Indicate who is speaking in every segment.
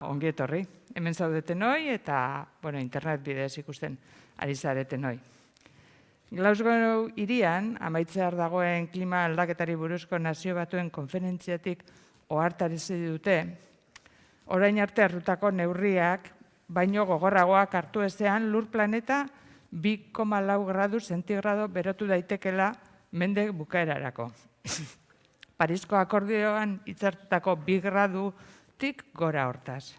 Speaker 1: Ongi etorri, hemen zaudeten hoi eta internet bidez ikusten ari zareten hoi. Glasgow hirian, amaitzear dagoen klima aldaketari buruzko nazio batuen konferentziatik ohartarazi dute, orain arte hartutako neurriak baino gogorragoak hartu ezean lur planeta 2,4 gradu zentigrado berotu daitekela mende bukaerarako. Parisko akordioan hitzartutako 2 gradutik gora hortaz.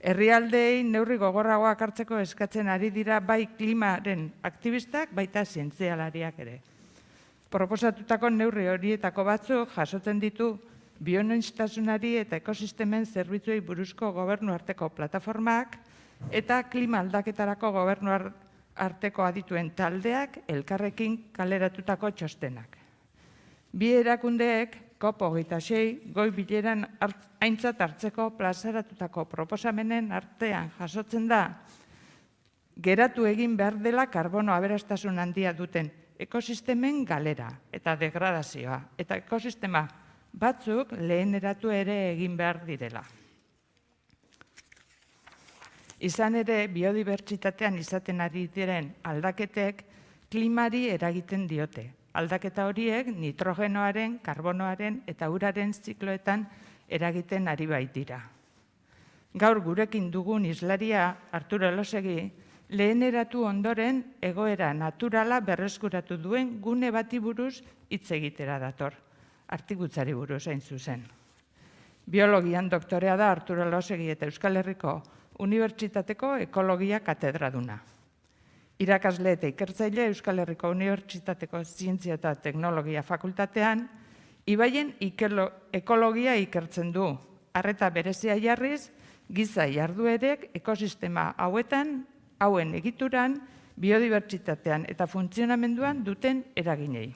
Speaker 1: Herrialdeei neurri gogorragoak hartzeko eskatzen ari dira bai klimaren aktivistak, baita zientzialariak ere. Proposatutako neurri horietako batzuk jasotzen ditu bioaniztasunari eta ekosistemen zerbitzuei buruzko gobernu arteko plataformak eta klima aldaketarako gobernu arteko adituen taldeak elkarrekin kaleratutako txostenak. Bi erakundeek COP26 goi bileran aintzat hartzeko plazaratutako proposamenen artean jasotzen da, geratu egin behar dela karbono aberastasun handia duten ekosistemen galera eta degradazioa, eta ekosistema batzuk leheneratu ere egin behar direla. Izan ere, biodibertsitatean izaten ari diren aldaketek klimari eragiten diote. Aldaketa horiek nitrogenoaren, karbonoaren eta uraren zikloetan eragiten ari baitira. Gaur gurekin dugun islaria Arturo Elosegi leheneratu ondoren egoera naturala berreskuratu duen gune bati buruz hitz egitera dator, artikutzari buruz hain zuzen. Biologian doktorea da Arturo Elosegi eta Euskal Herriko Unibertsitateko ekologia katedraduna. Irakasle eta ikertzaile Euskal Herriko Unibertsitateko Zientzia eta Teknologia Fakultatean, ibaien ekologia ikertzen du. Arreta berezia jarriz, giza jarduerek ekosistema hauen egituran, biodibertsitatean eta funtzionamenduan duten eraginei.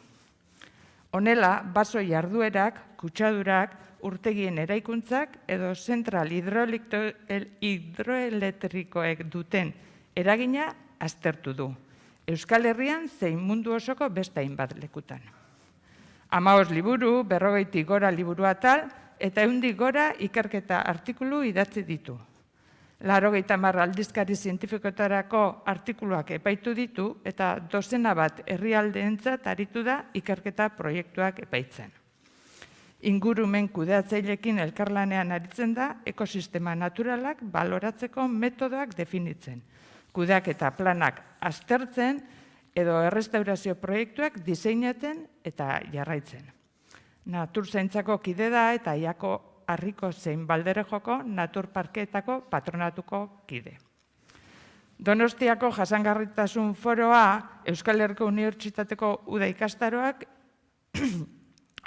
Speaker 1: Honela, baso jarduerak, kutsadurak, urtegien eraikuntzak edo zentral hidroelektrikoek duten eragina aztertu du. Euskal Herrian zein mundu osoko beste hainbat lekutan. 15 liburu, 40 gora liburu atal eta 100 gora ikerketa artikulu idatzi ditu. 80 aldizkari zientifikoetarako artikuluak epaitu ditu eta 12 bat herrialdeentzat aritu da ikerketa proiektuak epaitzen. Ingurumen kudeatzaileekin elkarlanean aritzen da ekosistema naturalak baloratzeko metodoak definitzen. Kudeaketa planak aztertzen edo errestaurazio proiektuak diseinatzen eta jarraitzen. Naturzaintzako kide da eta Aiako Harriko zein Balderejoko naturparkeetako patronatuko kide. Donostiako jasangarritasun foroa Euskal Herriko Unibertsitateko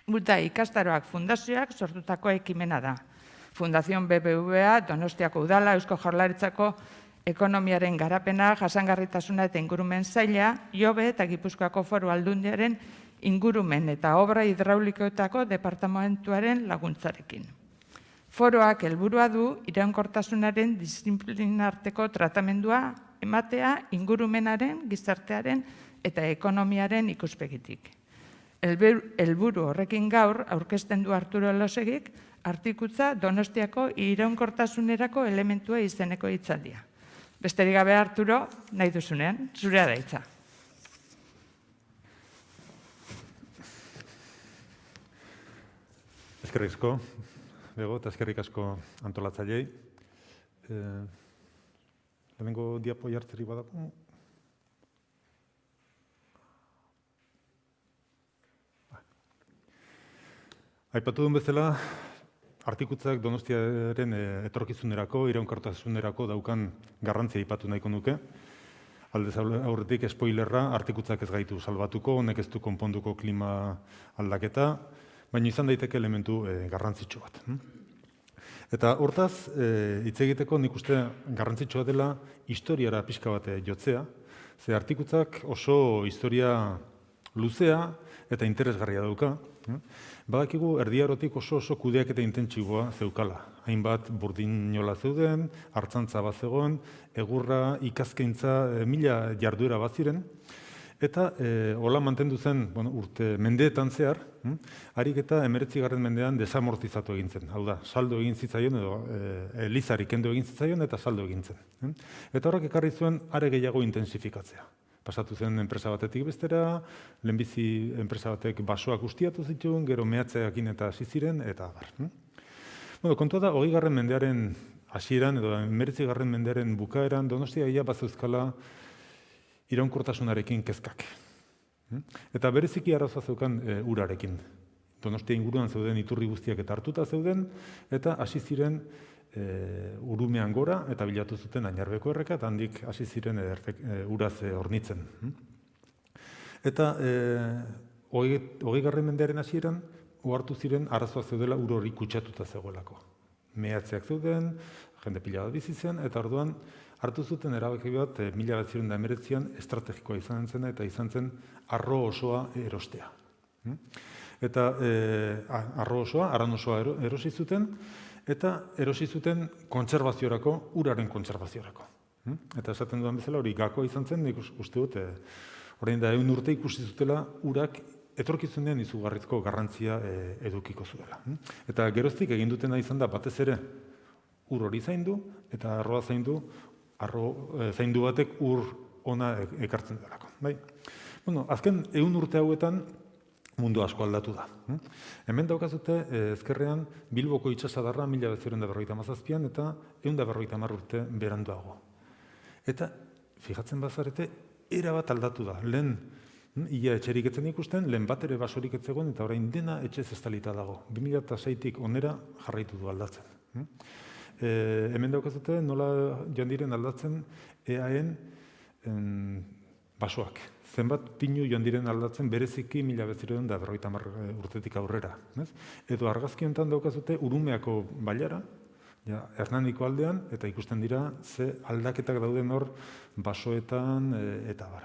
Speaker 1: Uda ikastaroak fundazioak sortutako ekimena da. Fundación BBVA, Donostiako Udala, Eusko Jaurlaritzako Ekonomiaren garapena, jasangarritasuna eta ingurumen saila, Jobe eta Gipuzkoako Foru Aldundiaren ingurumen eta obra hidraulikoetako departamentuaren laguntzarekin. Foroak helburua du iraunkortasunaren disiplinarteko tratamendua ematea ingurumenaren, gizartearen eta ekonomiaren ikuspegitik. Helburu horrekin gaur aurkezten du Arturo Elosegik artikutza Donostiako iraunkortasunerako elementua izeneko hitzaldia. Besterik gabe, Arturo, nahi duzunean, zurea da hitza.
Speaker 2: Eskerrik asko, Bego, eta eskerrik asko antolatzaileei. Lehenengo diapo jartzeri badago. Aipatu duen bezala, artikutzak Donostiaren etorkizunerako, iraunkortasunerako daukan garrantzia aipatu nahiko nuke. Aldez aurretik spoilerra, artikutzak ez gaitu salbatuko, honek ez du konponduko klima aldaketa, baina izan daiteke elementu garrantzitsu bat. Eta hortaz, hitz egiteko nik uste garrantzitsua dela historiara pixka bat jotzea, ze artikutzak oso historia luzea eta interesgarria dauka. Badakigu Erdi Arotik oso kudeaketa intentsiboa zeukala. Hainbat burdinola zeuden, hartzantza bat zegoen, egurra, ikazkeintza, 1000 jarduera bat ziren. Eta hola mantendu zen mendeetan zehar, harik eta 19. mendean desamortizatu egin zen. Hau da, saldo egin zitzaion edo elizari kendu egin zitzaion eta saldo egin zen. Eta horrek ekarri zuen are gehiago intensifikatzea. Pasatu zen enpresa batetik bestera, lehenbizi enpresa batek basoak ustiatu zituen, gero mehatzeakin eta hasi ziren, eta abar. Kontua da, 20. mendearen hasieran edo 19. mendearen bukaeran Donostia ia bazeuzkala iraunkortasunarekin kezkak. Eta bereziki arazoa zeukan urarekin. Donostia inguruan zeuden iturri guztiak eta hartuta zeuden, eta hasi ziren urumean gora eta bilatu zuten Añarbeko erreka, eta handik hasi ziren uraz hornitzen. Eta 20. mendearen hasieran ohartu ziren arazoa zeudela ur hori kutsatuta zegoelako. Mehatzeak zeuden, jende pila bat bizi zen, eta orduan hartu zuten erabaki bat 1919an estrategikoa izan zen eta izan zen arro osoa erostea. Eta arro osoa, aran osoa erosi zuten, eta erosi zuten kontserbaziorako, uraren kontserbaziorako. Eta esaten dudan bezala hori gakoa izan zen, nik uste dut, orain da 100 urte ikusi zutela urak etorkizunean izugarrizko garrantzia edukiko zuela. Eta geroztik egin dutena izan da batez ere ur hori zaindu, eta arroa zaindu, zaindu batek ur ona ekartzen delako. Azken 100 urte hauetan mundu asko aldatu da. Hemen daukazute ezkerrean Bilboko itsasadarra 1957an eta 150 urte beranduago. Eta fijatzen bazarete, erabat aldatu da. Lehen ia etxerik etzen ikusten, lehen bat ere basorik etzegoen, eta orain dena etxez estalita dago. 2006tik onera jarraitu du aldatzen. Hemen daukazute nola joan diren aldatzen EAen basoak. Zenbat pinu joan diren aldatzen bereziki 1950 urtetik aurrera. Edo argazki honetan daukazute Urumeako bailara, Hernaniko aldean, eta ikusten dira ze aldaketak dauden hor basoetan eta bar.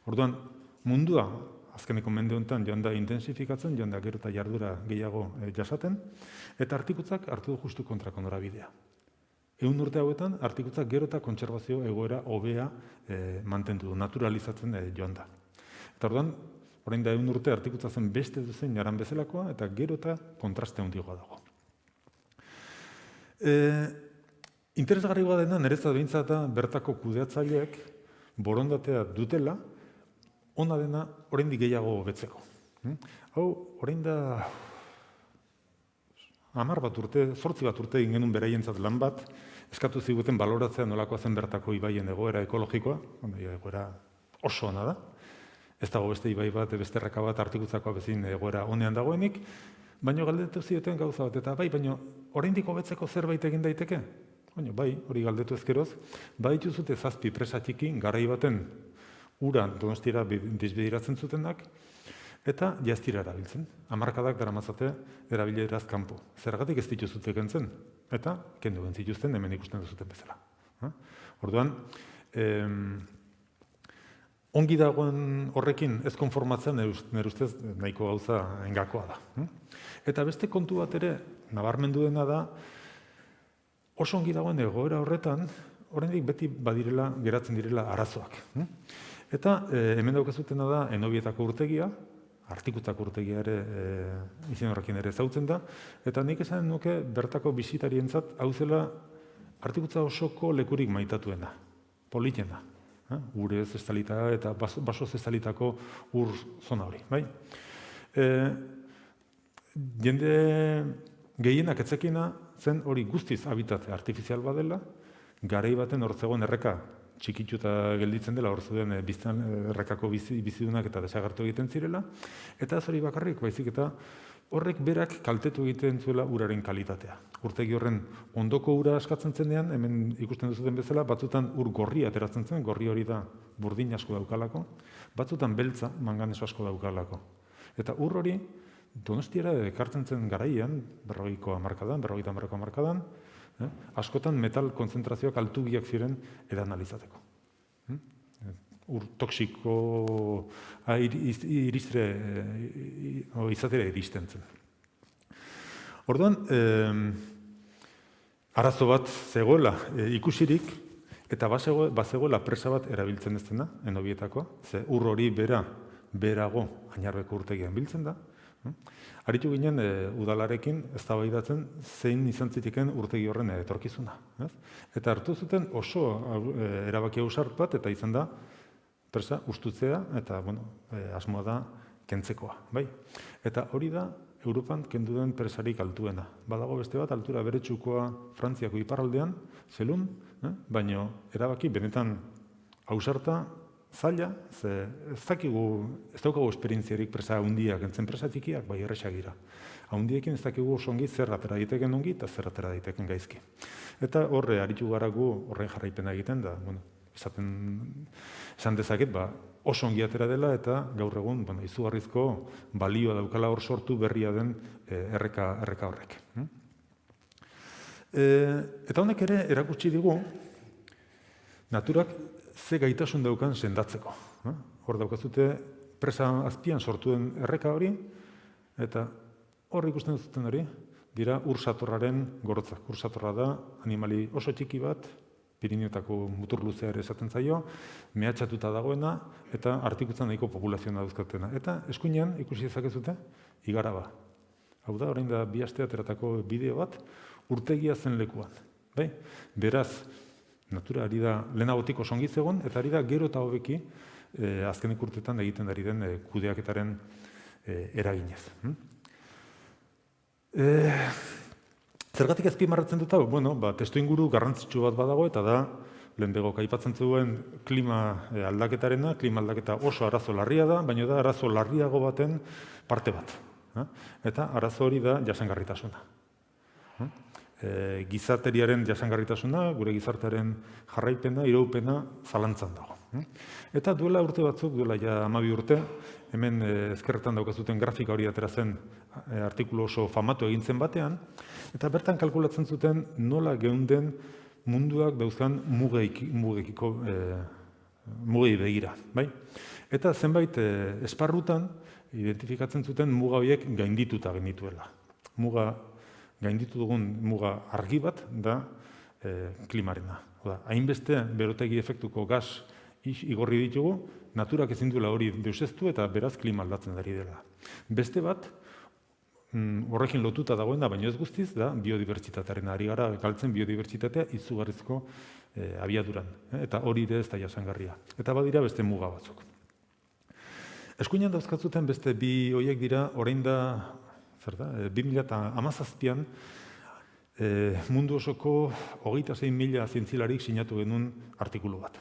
Speaker 2: Orduan, mundua azkeneko mende honetan joan da intensifikatzen, joan da gero eta jardura gehiago jasaten, eta artikutzak hartu du justu kontrako norabidea. 100 urte hauetan, artikutzak gero eta kontserbazio egoera hobea mantendu du, naturalizatzen joan da. Eta orduan, orain da 100 urte artikutza zen beste duzen jaran bezalakoa, eta gero eta kontraste handiagoa dago. Interesgarria dena, niretzat behintzat da bertako kudeatzaileek borondatea dutela, ona dena oraindik gehiago hobetzeko. Hau, orain da 10 bat urte, 8 bat urte egin genuen beraientzat lan bat, eskatu ziguten baloratzea nolakoa zen bertako ibaien egoera ekologikoa, egoera oso ona da. Ez dago beste ibai bat, beste erreka bat, artikutzakoa bezin egoera onean dagoenik, baina galdetu zioten gauza bat, eta baina oraindik hobetzeko zerbait egin daiteke? Baina hori galdetu ezkeroz, baditu zute 7 presa txiki, garai baten ura Donostiara desbideratzen zutenak, eta jaztira erabiltzen. Hamarkadak daramatzate erabileraz kanpo. Zergatik ez dituzute kentzen, eta kendu gentzituzten hemen ikusten duzuten bezala. Orduan, ongi dagoen horrekin ez konformatzen nire ustez nahiko gauza engakoa da. Eta beste kontu bat ere, nabarmendu dena da, oso ongi dagoen egoera horretan, oraindik beti badirela, geratzen direla arazoak. Eta hemen daukazutena da Enobietako urtegia, Artikutako urtegia ere izen horrekin ere zautzen da, eta nik esan nuke bertako bisitarientzat hau zela Artikutza osoko lekurik maitatuena, politena. Urez estalita eta basoz estalitako ur zona hori. Jende gehienak etzekina zen hori guztiz habitat artifizial badela, garai baten hor zegoen erreka txikituta gelditzen dela, hor zeuden biztan errekako bizidunak eta desagertu egiten zirela, eta ez hori bakarrik, baizik eta horrek berak kaltetu egiten zuela uraren kalitatea. Urtegi horren ondoko ura askatzen zenean, hemen ikusten duzuten bezala, batzutan ur gorria ateratzen zen, gorri hori da burdin asko daukalako, batzutan beltza manganeso asko daukalako. Eta ur hori Donostiara ekartzen zen garaian, 40ko hamarkadan, askotan metal konzentrazioak altugiak ziren edan alizateko. Ur toksiko izatera iristen zen. Orduan, arazo bat zegoela ikusirik, Eta bazegoela presa bat erabiltzen ez dena, Enobietakoa, ze ur hori berago Añarbeko urtegian biltzen da. Aritu ginen udalarekin eztabaidatzen zein izan ziteken urtegi horren etorkizuna. Eta hartu zuten oso erabaki ausart bat, eta izan da presa ustutzea, eta asmoa da kentzekoa. Bai? Eta hori da Europan kendu den presarik altuena. Badago beste bat, altura beretsukoa Frantziako iparraldean, Zelun, baina erabaki benetan ausarta, zaila, ze ez daukagu esperientziarik presa handiak, entzen presa txikiak, bai erresak dira. Handiekin ez dakigu oso ongi zer atera daiteken ongi eta zer atera daiteken gaizki. Eta horre, aritu garagu horren jarraipena egiten da, esan dezaket, oso ongi atera dela eta gaur egun izugarrizko balioa daukala hor sortu berria den erreka horrek. Eta honek ere erakutsi digu naturak ze gaitasun daukan sendatzeko. Hor daukazute presa azpian sortu den erreka hori, eta hor ikusten duzuten hori, dira ur-satorraren gorotzak. Ur-satorra da animali oso txiki bat, Pirinioetako mutur luzea ere esaten zaio, mehatxatuta dagoena, eta artikutzen nahiko populazioa dauzkatena. Eta eskuinean ikusi dezakezute igaraba. Hau da, orain da 2 aste ateratako bideo bat, urtegia zen lekuan. Beraz, natura ari da lehenagotik oso ongi zegoen, eta ari da gero eta hobeki azkenik urtetan egiten ari den kudeaketaren eraginez. Zergatik azpimarratzen dut hau? Testuinguru garrantzitsu bat badago, eta da, lehenbegok aipatzen zuen klima aldaketarena, klima aldaketa oso arazo larria da, baina da arazo larriago baten parte bat. Eta arazo hori da jasangarritasuna. Gizarteriaren jasangarritasuna, gure gizartearen jarraipena, iraupena zalantzan dago. Eta duela urte batzuk, duela 12 urte, hemen ezkerretan daukazuten grafika hori atera zen artikulu oso famatu egin zen batean, eta bertan kalkulatzen zuten nola geunden munduak dauzkan mugei begira. Eta zenbait esparrutan identifikatzen zuten muga horiek gaindituta genituela. Gainditu dugun muga argi bat da klimarena. Hainbeste berotegi efektuko gas igorri ditugu, naturak ezin duela hori deuseztu eta beraz klima aldatzen ari dela. Beste bat, horrekin lotuta dagoena, baina ez guztiz, da biodibertsitatearen ari gara, galtzen biodibertsitatea izugarrizko abiaduran. Eta hori ere ez da jasangarria. Eta badira beste muga batzuk. Eskuinean dauzkatzuten beste bi horiek dira, orain da 2017an mundu osoko 26.000 zientzialarik sinatu genuen artikulu bat.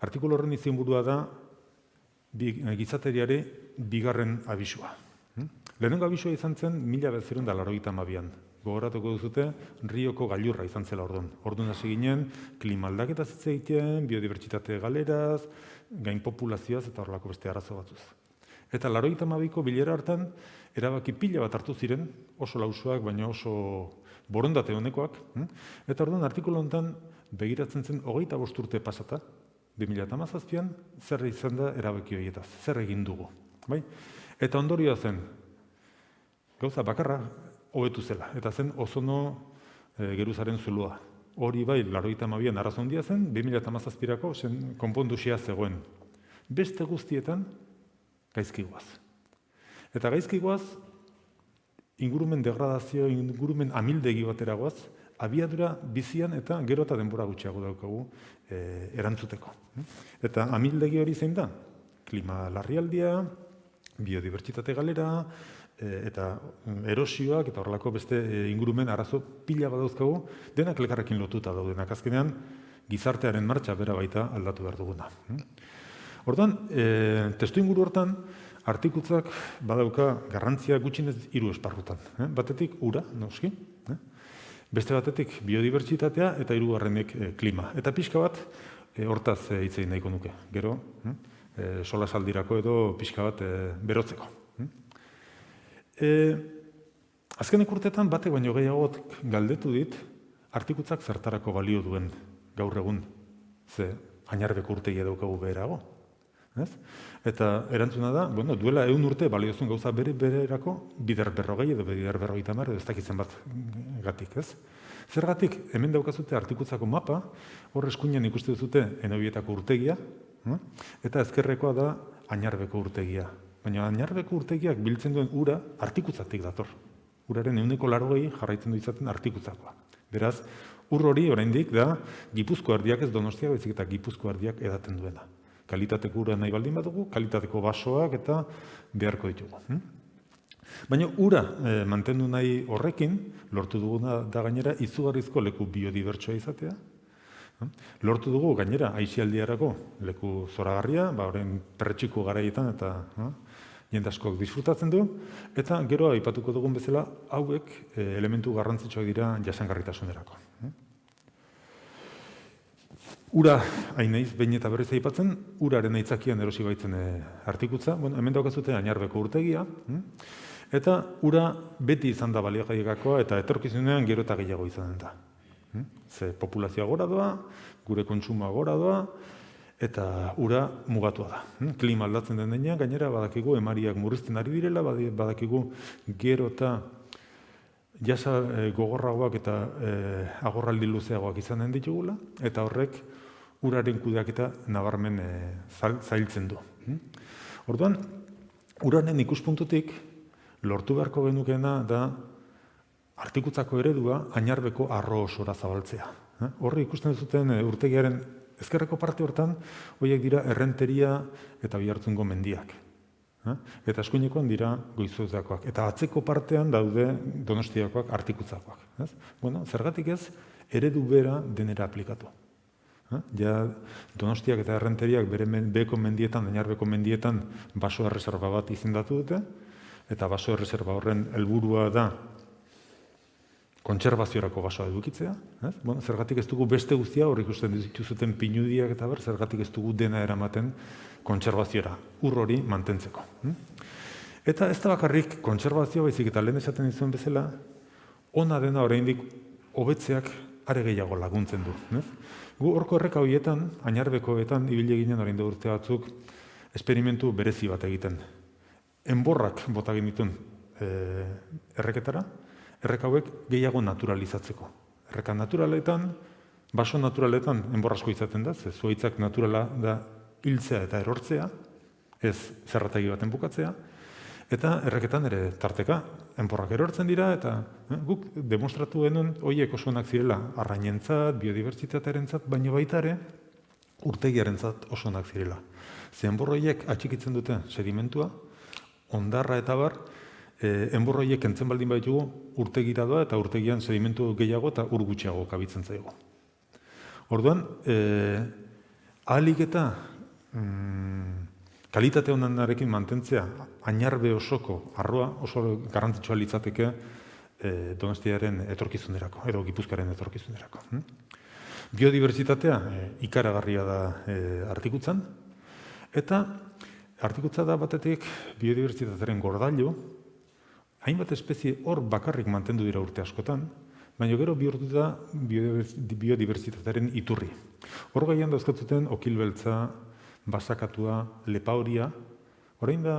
Speaker 2: Artikulu horren izenburua da gizateriari bigarren abisua. Lehenengo abisua izan zen 1982an. Gogoratuko duzute, Rioko gailurra izan zela orduan. Orduan hasi ginen, klima aldaketaz hitz egiten, biodibertsitate galeraz, gainpopulazioaz eta horrelako beste arazo batzuz. Eta 82ko bilera hartan, erabaki pila bat hartu ziren, oso lausoak, baina oso borondate honekoak. Eta orduan artikulu honetan begiratzen zen 25 urte pasata, 2017an, zer izan da erabaki horietaz, zer egin dugu. Eta ondorioa zen, gauza bakarra hobetu zela, eta zen ozono geruzaren zulua. Hori bai, 82an arazo handia zen, 2017ako konpondusia zegoen. Beste guztietan, gaizki goaz. Eta gaizki goaz, ingurumen degradazio, ingurumen amildegi batera goaz, abiadura bizian eta gero eta denbora gutxiago daukagu erantzuteko. Eta amildegi hori zein da? Klima larrialdia, biodibertsitate galera, eta erosioak eta horrelako beste ingurumen arazo pila badauzkagu, denak elkarrekin lotuta daudenak. Azkenean, gizartearen martxa bera baita aldatu behar duguna. Orduan, testuinguru hortan, artikutzak badauka garrantzia gutxienez 3 esparrutan. Batetik ura, noski. Beste batetik biodibertsitatea eta 3. klima. Eta pixka bat, hortaz hitz egin nahiko nuke. Gero, solasaldirako edo pixka bat berotzeko. Azkenek urtetan batek baino gehiagot galdetu dit, artikutzak zertarako balio duen gaur egun, ze Añarbeko urtegia daukagu beherago. Eta erantzuna da, duela 100 urte baliozun gauza bererako, bider 40 edo bider 50 edo ez dakitzen bat gatik, ez? Zergatik, hemen daukazute Artikutzako mapa, hor eskuinean ikuste duzute Enobietako urtegia, eta ezkerrekoa da Añarbeko urtegia. Baina Añarbeko urtegiak biltzen duen ura Artikutzatik dator. Uraren 80% jarraitzen du izaten Artikutzakoa. Beraz, ur hori oraindik da Gipuzko erdiak ez Donostia, baizik eta Gipuzko erdiak edaten duena. Kalitateko ura nahi baldin badugu, kalitateko basoak eta beharko ditugu. Baina ura mantendu nahi horrekin, lortu duguna da gainera izugarrizko leku biodibertsoa izatea. Lortu dugu gainera aisialdiarako leku zoragarria, orain perretxiko garaietan eta jende askok disfrutatzen du, eta gero aipatuko dugun bezala hauek elementu garrantzitsuak dira jasangarritasunerako. Ura, hain naiz, behin eta berriz aipatzen, uraren aitzakian erosi baitzen Artikutza, hemen daukazute Añarbeko urtegia, eta ura beti izan da baliagaikoa eta etorkizunean gero eta gehiago izan da. Ze populazioa gora doa, gure kontsumoa gora doa, eta ura mugatua da. Klima aldatzen den denean, gainera badakigu emariak murrizten ari direla, badakigu gero eta jasa gogorragoak eta agorraldi luzeagoak izanen ditugula, eta horrek uraren kudeaketa nabarmen zailtzen du. Orduan, uraren ikuspuntutik lortu beharko genukeena da Artikutzako eredua Añarbeko arro osora zabaltzea. Horri ikusten zuten urtegiaren ezkerreko parte hortan, horiek dira Errenteria eta Bihartzungo mendiak. Eta eskuinekoan dira Goizuetakoak. Eta atzeko partean daude Donostiakoak, Artikutzakoak. Zergatik ez, eredu bera denera aplikatu. Ja, Donostiak eta Errenteriak beko mendietan, Añarbeko mendietan baso erreserba bat izendatu dute, eta baso erreserba horren helburua da kontserbaziorako basoa edukitzea. Zergatik ez dugu beste guztia, hor ikusten dituzuten pinudiak eta zergatik ez dugu dena eramaten kontserbaziora, ur hori mantentzeko. Eta ez da bakarrik kontserbazioa baizik eta lehen esaten dizuen bezala, ona dena oraindik hobetzeak are gehiago laguntzen du. Gu horko erreka horietan, Añarbekoetan, ibili ginen orain da urte batzuk, esperimentu berezi bat egiten. Enborrak bota genituen erreketara, erreka hauek gehiago naturalizatzeko. Erreka naturaletan, baso naturaletan enbor asko izaten da, ze zuhaitzak naturala da hiltzea eta erortzea, ez zerrategi baten bukatzea, eta erreketan ere tarteka, enborrak erortzen dira, eta guk demostratu genuen horiek oso onak zirela arrainentzat, biodibertsitatearentzat, baino baita ere urtegiarentzat oso onak zirela. Ze enbor horiek atxikitzen dute sedimentua, hondarra eta bar, enbor horiek kentzen baldin baitugu urtegira doa eta urtegian sedimentu gehiago eta ur gutxiago kabitzen zaigu. Orduan, ahalik eta kalitate honarekin mantentzea Añarbe osoko arroa oso garrantzitsua litzateke Donostiaren etorkizunerako, edo Gipuzkoaren etorkizunerako. Biodibertsitatea ikaragarria da Artikutzan, eta Artikutza da batetik biodibertsitatearen gordailu, hainbat espezie hor bakarrik mantendu dira urte askotan, baina gero bihurtu da biodibertsitatearen iturri. Hor gaian dauzkatzuten okilbeltza, basakatua, lepauria, orain da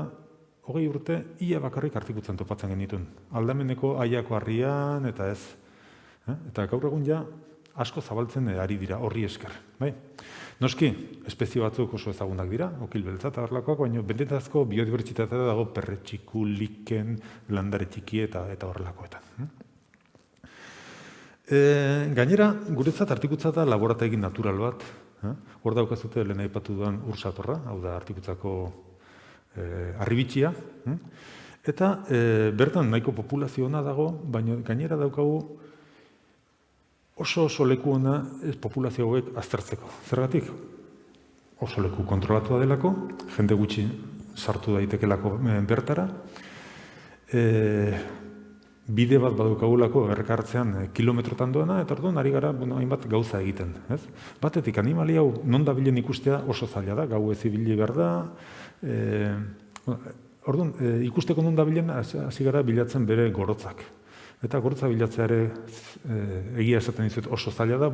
Speaker 2: 20 urte ia bakarrik Artikutzan topatzen genituen. Aldameneko aiako harrian eta ez. Eta gaur egun ja asko zabaltzen ari dira horri esker. Noski, espezie batzuk oso ezagunak dira, okilbeltza eta horrelakoak, baina benetazko biodibertsitatea dago perretxiku, liken, landare txiki eta horrelakoetan. Gainera, guretzat Artikutza da laborategi natural bat. Hor daukazute lehen aipatu duan ursatorra, hau da Artikutzako harribitxia. Eta bertan nahiko populazio ona dago, baina gainera daukagu oso leku ona populazio hauek aztertzeko. Zergatik? Oso leku kontrolatua delako, jende gutxi sartu daitekelako bertara. Bide bat badukagulako errekartzean kilometrotan doana, eta orduan ari gara hainbat gauza egiten. Batetik animali hau non dabilen ikustea oso zaila da, gau ez ibili behar da. Orduan, ikusteko non dabilen hasi gara bilatzen bere gorotzak. Eta gorotza bilatzea ere egia esaten dizut oso zaila da,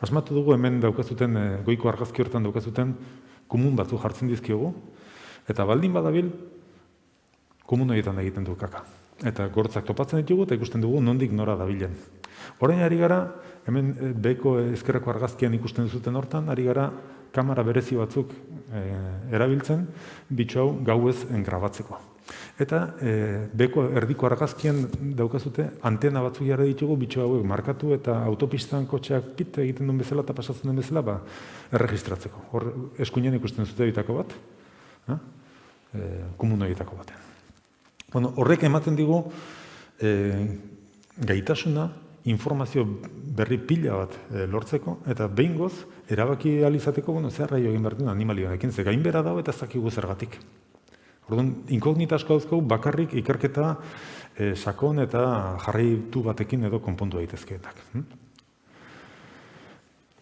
Speaker 2: asmatu dugu hemen daukazuten, goiko argazki hortan daukazuten komun batzu jartzen dizkiogu, eta baldin badabil, komun horietan egiten du kaka. eta gortzak topatzen ditugu eta ikusten dugu nondik nora dabilen. Orain ari gara, hemen beheko ezkerreko argazkian ikusten duzuten hortan, ari gara kamera berezi batzuk erabiltzen, bitxo hau gauez grabatzeko. Eta beheko erdiko argazkian daukazute, antena batzuk jarri ditugu, bitxo hauek markatu eta autopistan kotxeak pit egiten duen bezala eta pasatzen den bezala, erregistratzeko. Hor eskuinean ikusten duzute bitako bat, komuno bitako batean. Bueno, horrek ematen digu gaitasuna, informazio berri pila bat lortzeko, eta behingoz, erabaki alizateko, zer raio egin behar duen animalioarekin, ze gainbera dago eta ez dakigu zergatik. Orduan, inkognita asko dauzkagu bakarrik ikerketa sakon eta jarraitu batekin edo konpondu daitezkeetak.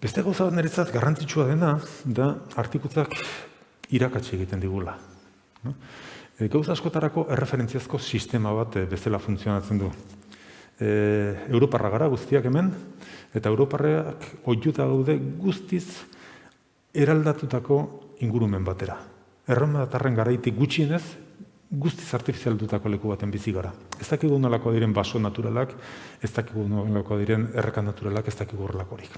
Speaker 2: Beste gauza bat niretzat garrantzitsua dena, da artikutzak irakatsi egiten digula. Gauza askotarako erreferentziazko sistema bat bezala funtzionatzen du. Europarra gara guztiak hemen, eta Europarrak ohituta gaude guztiz eraldatutako ingurumen batera. Erromatarren garaitik gutxienez, guztiz artifizialdutako leku baten bizi gara. Ez dakigu nolako diren baso naturalak, ez dakigu nolako diren erreka naturalak, ez dakigu horrelakorik.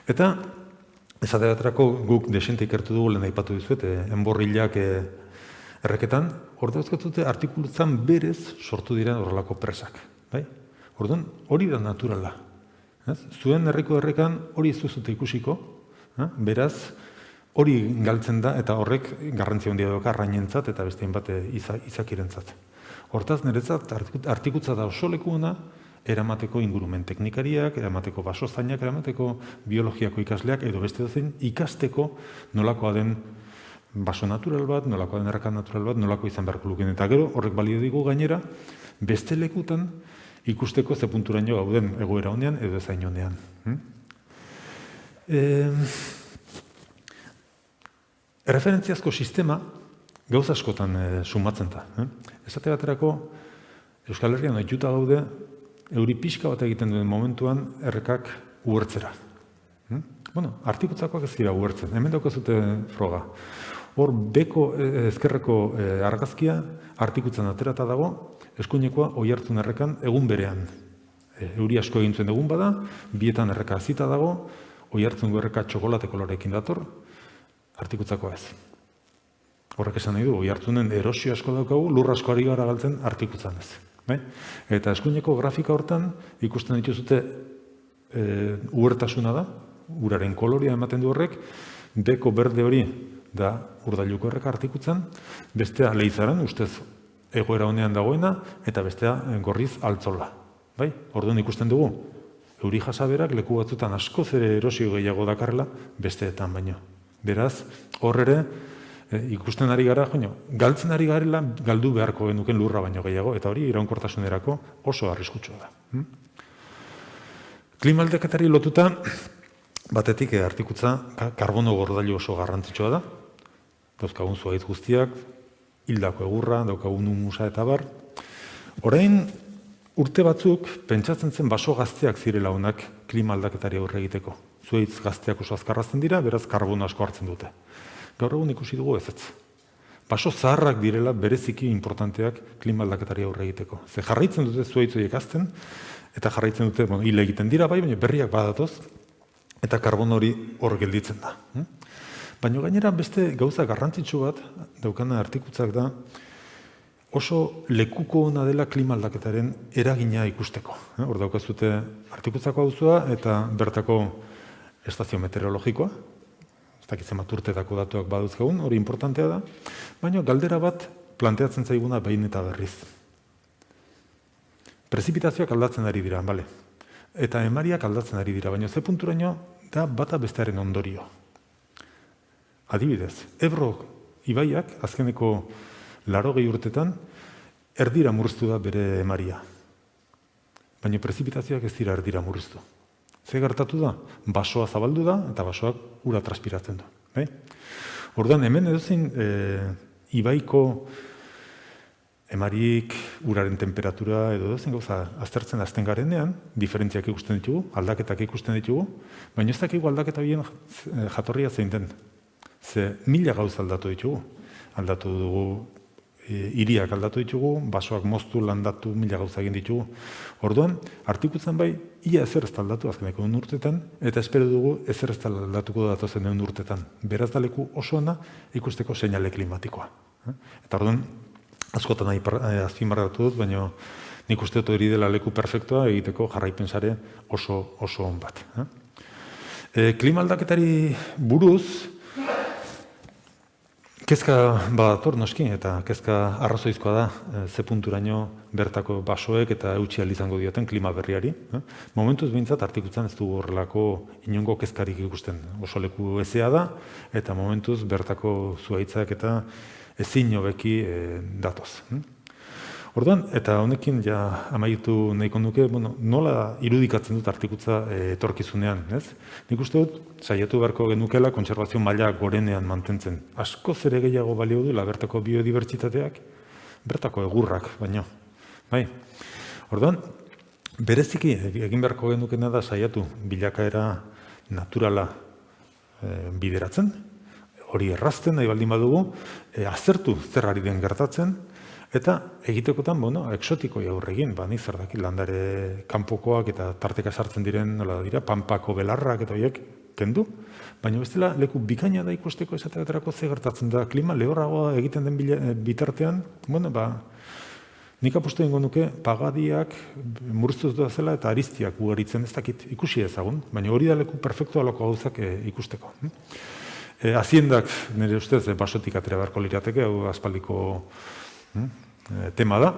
Speaker 2: Eta, esate baterako guk desente ikertu dugu lehen aipatu dizuet, enborrilak erreketan, hor dauzkatute artikulutzan berez sortu diren horrelako presak. Orduan, hori da naturala. Zuen herriko errekan hori ez duzute ikusiko, beraz, hori galtzen da eta horrek garrantzia handia dauka arrainentzat eta bestein bat izakirentzat. Hortaz, niretzat artikutza da oso lekuena eramateko ingurumen teknikariak, eramateko basozainak, eramateko biologiako ikasleak edo beste dozein ikasteko nolakoa den baso natural bat, nolakoa den erreka natural bat, nolako izan beharko lukeen. Eta gero, horrek balio digu gainera, beste lekutan ikusteko ze punturaino gauden egoera honean edo ezain honean. Erreferentziazko sistema gauza askotan sumatzen da. Esate baterako, Euskal Herrian ohituta gaude, euri pixka bat egiten duen momentuan errekak uhertzera. Artikutzakoak ez dira uhertzen, hemen daukazute froga. Hor, beko ezkerreko argazkia artikutzan aterata dago, eskuinekoa oihartzun errekan egun berean. Euri asko egin zuen egun bada, bietan erreka azita dago, oihartzungo erreka txokolate kolorekin dator, artikutzakoa ez. Horrek esan nahi du, oihartzunen erosio asko daukagu, lur asko ari gara galtzen artikutzan ez. Eta eskuineko grafika hortan ikusten dituzute uhertasuna da, uraren kolorea ematen du horrek, beko berde hori da urdailuko erreka artikutzan, bestea leizaran, ustez egoera honean dagoena, eta bestea gorriz altzola. Orduan ikusten dugu, euri jasaberak leku batzutan askoz ere erosio gehiago dakarrela, besteetan baino. Beraz, hor ere, ikusten ari gara, galtzen ari garela, galdu beharko genuken lurra baino gehiago, eta hori iraunkortasunerako oso arriskutsua da. Klimaldeketari lotuta, batetik artikutza karbono gordailu oso garrantzitsua da, dauzkagun zuhaitz guztiak, hildako egurra, daukagun humusa eta bar. Orain, urte batzuk, pentsatzen zen baso gazteak zirela honak klima aldaketari aurre egiteko. Zuhaitz gazteak oso azkarrazten dira, beraz karbono asko hartzen dute. Gaur egun ikusi dugu ezetz. Baso zaharrak direla bereziki importanteak klima aldaketari aurre egiteko. Ze jarraitzen dute zuhaitz horiek hazten, eta jarraitzen dute, hil egiten dira bai, baina berriak badatoz, eta karbono hori hor gelditzen da. Baina gainera beste gauza garrantzitsu bat daukana artikutzak da oso lekuko ona dela klima aldaketaren eragina ikusteko. Hor daukazute artikutzako auzua eta bertako estazio meteorologikoa, ez dakitzen bat urtetako datuak baduzkagun, hori importantea da, baina galdera bat planteatzen zaiguna behin eta berriz. Prezipitazioak aldatzen ari dira, bale? Eta emariak aldatzen ari dira, baina ze punturaino da bata bestearen ondorio. Adibidez, Ebro ibaiak azkeneko 80 urtetan erdira murriztu da bere emaria. Baina prezipitazioak ez dira erdira murriztu. Ze gertatu da? Basoa zabaldu da eta basoak ura transpiratzen du. Orduan, hemen edozein ibaiko emarik, uraren temperatura edo edozein gauza aztertzen hasten garenean, diferentziak ikusten ditugu, aldaketak ikusten ditugu, baina ez dakigu aldaketa bien jatorria zein den. Ze 1000 gauza aldatu ditugu. Aldatu dugu hiriak aldatu ditugu, basoak moztu, landatu, mila gauza egin ditugu. Orduan, artikutzen bai, ia ezer ez da aldatu azkeneko urtetan, eta espero dugu ezer ez da aldatuko datozen urtetan. Beraz da leku oso ona ikusteko seinale klimatikoa. Eta orduan, askotan azpimarratu dut, baina nik uste dut hori dela leku perfektua egiteko jarraipen sare oso on bat. Klima aldaketari buruz, kezka badator noski, eta kezka arrazoizkoa da ze punturaino bertako basoek eta eutsi ahal izango dioten klima berriari. Momentuz behintzat artikutzen ez dugu horrelako inongo kezkarik ikusten. Oso leku ezea da, eta momentuz bertako zuhaitzak eta ezin hobeki datoz. Orduan, eta honekin ja amaitu nahiko nuke, nola irudikatzen dut artikutza etorkizunean, ez? Nik uste dut, saiatu beharko genukela kontserbazio maila gorenean mantentzen. Askoz ere gehiago balio duela bertako biodibertsitateak, bertako egurrak, baino. Bai. Orduan, bereziki egin beharko genukena da saiatu bilakaera naturala bideratzen, hori errazten nahi baldin badugu, aztertu zer ari den gertatzen, eta egitekotan, exotikoia aurregin, ni zer dakit landare kanpokoak eta tarteka sartzen diren, nola dira, pampako belarrak eta horiek kendu, baina bestela leku bikaina da ikusteko esateaterako ze gertatzen da klima, lehorragoa egiten den bitartean, nik apustu egingo nuke pagadiak murriztuz da zela eta ariztiak ugaritzen ez dakit ikusi ezagun, baina hori da leku perfektua loko gauzak ikusteko. Haziendak, nire ustez, basotik atera beharko lirateke, hau aspaldiko tema da.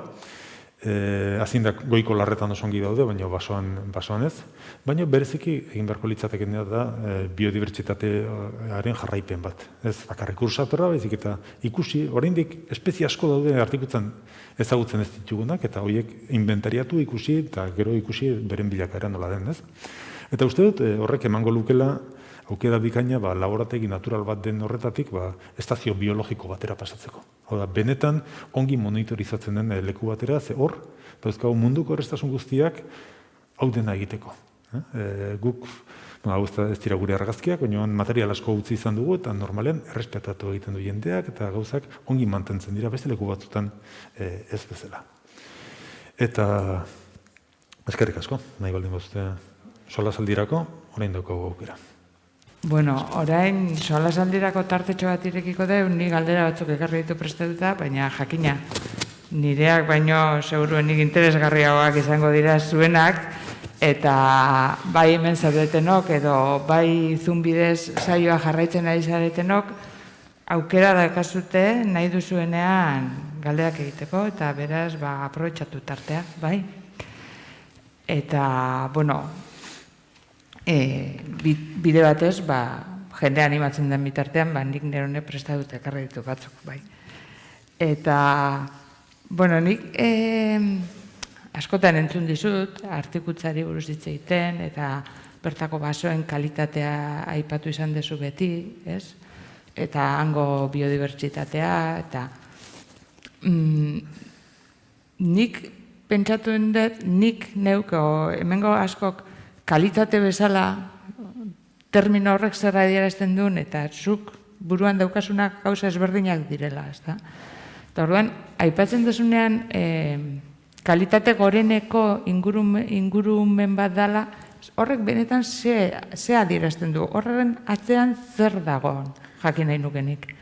Speaker 2: Haziendak goiko larretan oso ongi daude, baina basoan ez. Baina bereziki egin beharko litzateken da biodibertsitatearen jarraipen bat. Ez bakarrik ursatorra, baizik eta ikusi, oraindik espezie asko daude artikutzen ezagutzen ez ditugunak, eta horiek inventariatu ikusi, eta gero ikusi beren bilakaera nola den, ez? Eta uste dut, horrek emango lukela, aukera bikaina, laborategi natural bat den horretatik, estazio biologiko batera pasatzeko. Hau da, benetan ongi monitorizatzen den leku batera, ze hor, dauzkagu munduko errestasun guztiak hau dena egiteko. Guk, hau ez dira gure argazkiak, baina material asko utzi izan dugu, eta normalean errespetatu egiten du jendeak, eta gauzak ongi mantentzen dira, beste leku batzutan ez bezala. Eta, eskerrik asko, nahi baldin bazute solasaldirako, orain daukagu aukera.
Speaker 1: Bueno, orain solasaldirako tartetxo bat irekiko deu, ni galdera batzuk ekarri ditu prestatuta, baina jakina, nireak baino seguruenik interesgarriagoak izango dira zuenak, eta bai hemen zaudetenok edo bai Zoom-bidez saioa jarraitzen ari zaretenok, aukera daukazute nahi duzuenean galderak egiteko, eta beraz, aprobetxatu tartea, bai? Eta, bide batez, jende animatzen den bitartean, nik nerone prestatut ekarri ditu batzuk, bai. Eta, nik askotan entzun dizut, artikutzari buruz hitz egiten, eta bertako basoen kalitatea aipatu izan dezu beti, ez? Eta hango biodibertsitatea, eta nik pentsatuen dut, nik neuko, hemengo askok, kalitate bezala, termino horrek zer adierazten duen, eta zuk buruan daukasunak gauza ezberdinak direla, ezta? Eta orduan, aipatzen desunean, kalitate goreneko ingurumen bat dela, horrek benetan ze adierazten du, horren atzean zer dagoen, jakin nahi nukenik.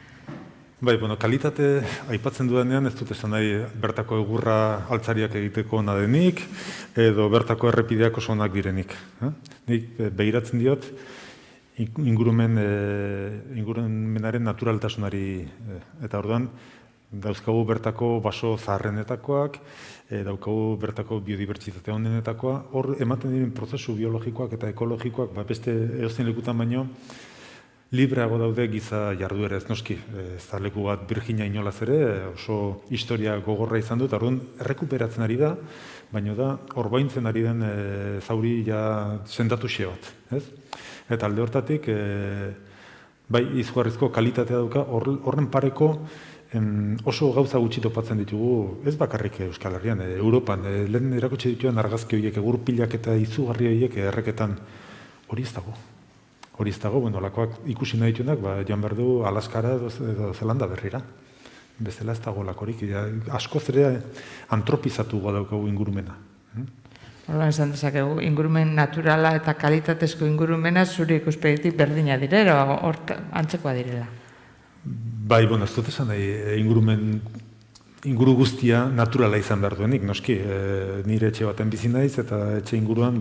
Speaker 2: Bai, kalitate aipatzen dudanean ez dut esan nahi bertako egurra altzariak egiteko ona denik, edo bertako errepideak oso onak direnik. Nik behiratzen diot ingurumenaren naturaltasunari, eta orduan dauzkagu bertako baso zaharrenetakoak, daukagu bertako biodibertsitate honenetakoa, hor ematen diren prozesu biologikoak eta ekologikoak, beste edozein lekutan baino, libreago daude giza jarduera ez noski. Ez da leku bat Virginia inolaz ere, oso historia gogorra izan dut, orduan errekuperatzen ari da, baina da orbaintzen ari den zauri ja sendatu xe bat. Eta alde hortatik, bai izugarrizko kalitatea dauka, horren pareko oso gauza gutxi topatzen ditugu, ez bakarrik Euskal Herrian, Europan, lehen erakutsi dituen argazki horiek, egur pilak eta izugarri horiek erreketan hori ez dago. Hori ez dago, lakoak ikusi nahi dituenak, joan behar du Alaskara edo Zelanda berrira. Bestela ez dago lakorik, askoz ere antropizatu daukagu ingurumena.
Speaker 1: Horban esan dezakegu, ingurumen naturala eta kalitatezko ingurumena zure ikuspegitik berdina direla, hor antzekoa direla.
Speaker 2: Bai, ez dut esan nahi, inguru guztia naturala izan behar duenik, noski, nire etxe baten bizi naiz, eta etxe inguruan,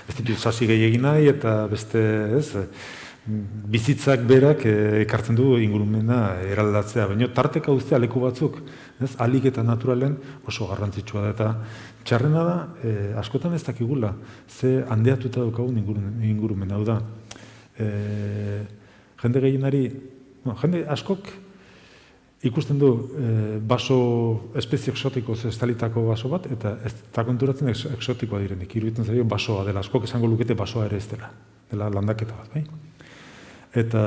Speaker 2: ez ditut sasi gehiagin nahi, eta beste, bizitzak berak ekartzen du ingurumena eraldatzea, baina tarteka uztea leku batzuk, alik eta naturalen oso garrantzitsua da, eta txarrena da, askotan ez dakigula, ze handeatuta daukagun ingurumen, hau da, jende gehienari, jende askok ikusten du baso espezie exotiko estalitako baso bat, eta ez da konturatzen exotikoa direnik, iruditzen zaio basoa dela, askok esango lukete basoa ere ez dela landaketa bat, bai? Eta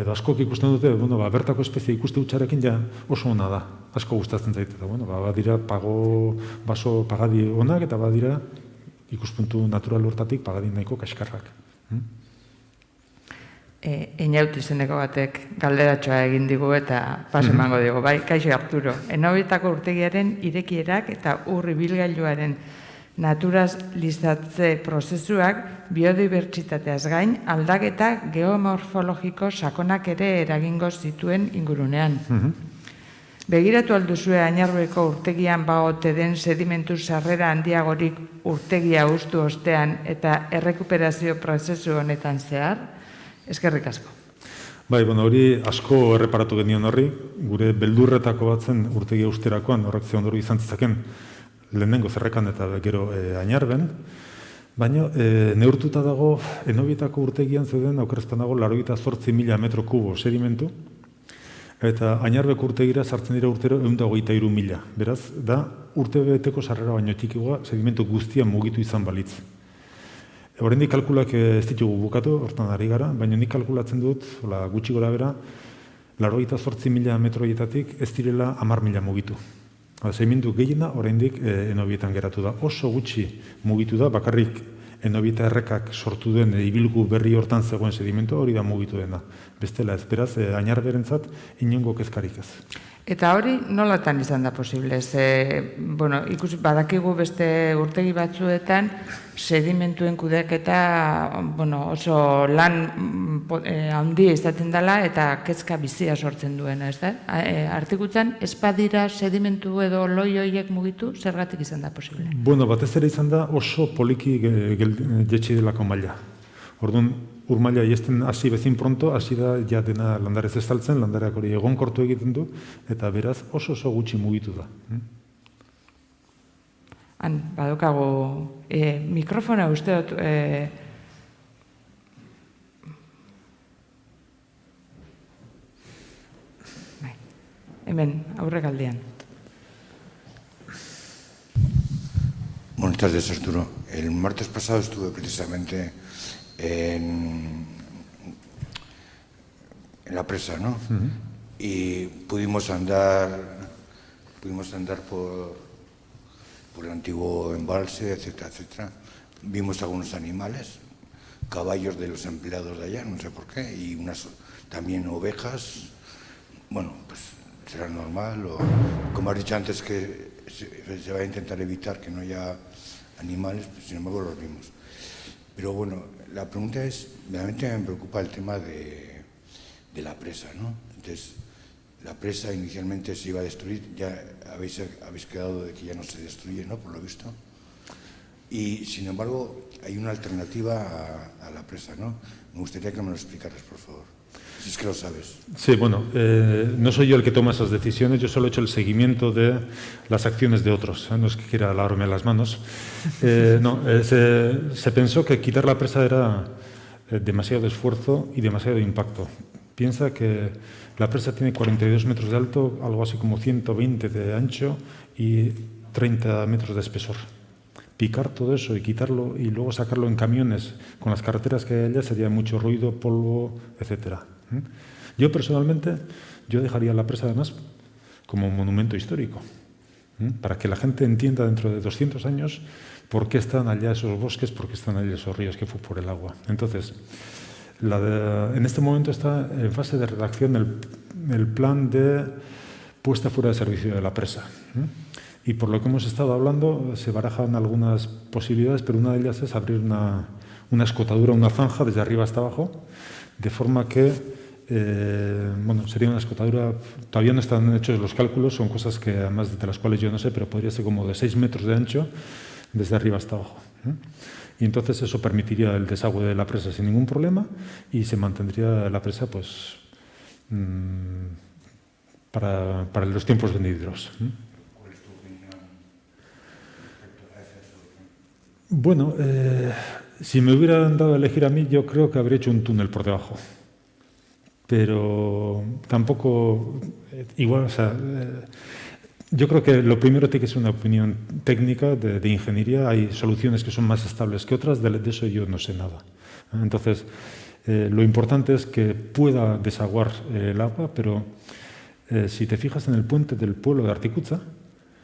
Speaker 2: askok ikusten dute, bertako espezie ikuste utxarekin ja oso ona da, asko gustatzen zaite, eta badira baso pagadi onak, eta badira ikuspuntu natural hortatik pagadi nahiko kaskarrak.
Speaker 1: Einaut izeneko batek galderatxoa egin digu eta pas emango digu, bai, kaixo Arturo. Enobietako urtegiaren irekierak eta ibilgailuaren naturalizatze prozesuak biodibertsitateaz gain aldaketa geomorfologiko sakonak ere eragingo zituen ingurunean. Begiratu alduzue Añarrueko urtegian bagote den sedimentu sarrera handiagorik urtegia ustu ostean eta errekuperazio prozesu honetan zehar? Eskerrik asko.
Speaker 2: Bai, hori asko erreparatu genion horri, gure beldurretako batzen urtegia usterakoan, horrek ze ondorio izan zezaken lehenengo zerrekan eta gero Añarben, baina neurtuta dago Enobietako urtegian zeuden aukerazpan dago 88.000 metro kubo sedimentu, eta Añarbeko urtegira sartzen dira urtero 123.000. Beraz, da urte beteko sarrera baino txikigoa sedimentu guztia mugitu izan balitz. Oraindik kalkulak ez ditugu bukatu, hortan ari gara, baina nik kalkulatzen dut, gutxi gora bera, 88.000 metroietatik ez direla 10.000 mugitu. Sedimentu gehiena oraindik Enobietan geratu da. Oso gutxi mugitu da, bakarrik Enobieta errekak sortu den ibilgu berri hortan zegoen sedimentu hori da mugitu dena. Bestela ez, beraz, Añarberentzat inongo kezkarik ez.
Speaker 1: Eta hori nolatan izan da posible? Ikusi badakigu beste urtegi batzuetan sedimentuen kudeaketa oso lan handia izaten dela eta kezka bizia sortzen duena, ez da? Artikutzan, ez badira sedimentu edo loi horiek mugitu, zergatik izan da posible?
Speaker 2: Batez ere izan da oso poliki jetxi delako maila. Orduan, urmaila iesten hasi bezin pronto, hasi da ja dena landarez estaltzen, landareak hori egonkortu egiten du, eta beraz oso gutxi mugitu da.
Speaker 1: Han, badukagu mikrofona uste dut... Hemen, aurrekaldean.
Speaker 3: Buenas tardes, Arturo. El martes pasado estuve precisamente en la presa, ¿no? Y pudimos andar por el antiguo embalse, etcétera, etcétera. Vimos algunos animales, caballos de los empleados de allá, no sé por qué, y también ovejas. Bueno, pues será normal, o como has dicho antes que se va a intentar evitar que no haya animales, pues sin embargo los vimos. Pero bueno, la pregunta es, realmente me preocupa el tema de la presa, ¿no? Entonces, la presa inicialmente se iba a destruir, ya habéis quedado de que ya no se destruye, ¿no? Por lo visto. Y sin embargo, hay una alternativa a la presa, ¿no? Me gustaría que me lo explicaras, por favor. Si es que lo sabes.
Speaker 2: Sí, no soy yo el que toma esas decisiones, yo solo he hecho el seguimiento de las acciones de otros, no es que quiera lavarme las manos. Se pensó que quitar la presa era demasiado esfuerzo y demasiado impacto. Piensa que la presa tiene 42 metros de alto, algo así como 120 de ancho y 30 metros de espesor. Picar todo eso y quitarlo y luego sacarlo en camiones con las carreteras que hay allá sería mucho ruido, polvo, etcétera. Yo personalmente, dejaría la presa además como un monumento histórico, para que la gente entienda dentro de 200 años por qué están allá esos bosques, por qué están allá esos ríos, que fue por el agua. Entonces, en este momento está en fase de redacción el plan de puesta fuera de servicio de la presa. Y por lo que hemos estado hablando, se barajan algunas posibilidades, pero una de ellas es abrir una escotadura, una zanja desde arriba hasta abajo, de forma que, sería una escotadura, todavía no están hechos los cálculos, son cosas que además de las cuales yo no sé, pero podría ser como de 6 metros de ancho desde arriba hasta abajo. Y entonces eso permitiría el desagüe de la presa sin ningún problema y se mantendría la presa pues para los tiempos venideros.
Speaker 3: ¿Cuál es tu opinión respecto a esa solución?
Speaker 2: Bueno, si me hubieran dado a elegir a mí, yo creo que habría hecho un túnel por debajo. Pero tampoco, igual, o sea, yo creo que lo primero tiene que ser una opinión técnica de ingeniería. Hay soluciones que son más estables que otras, de eso yo no sé nada. Entonces, lo importante es que pueda desaguar el agua, pero si te fijas en el puente del pueblo de Articutza,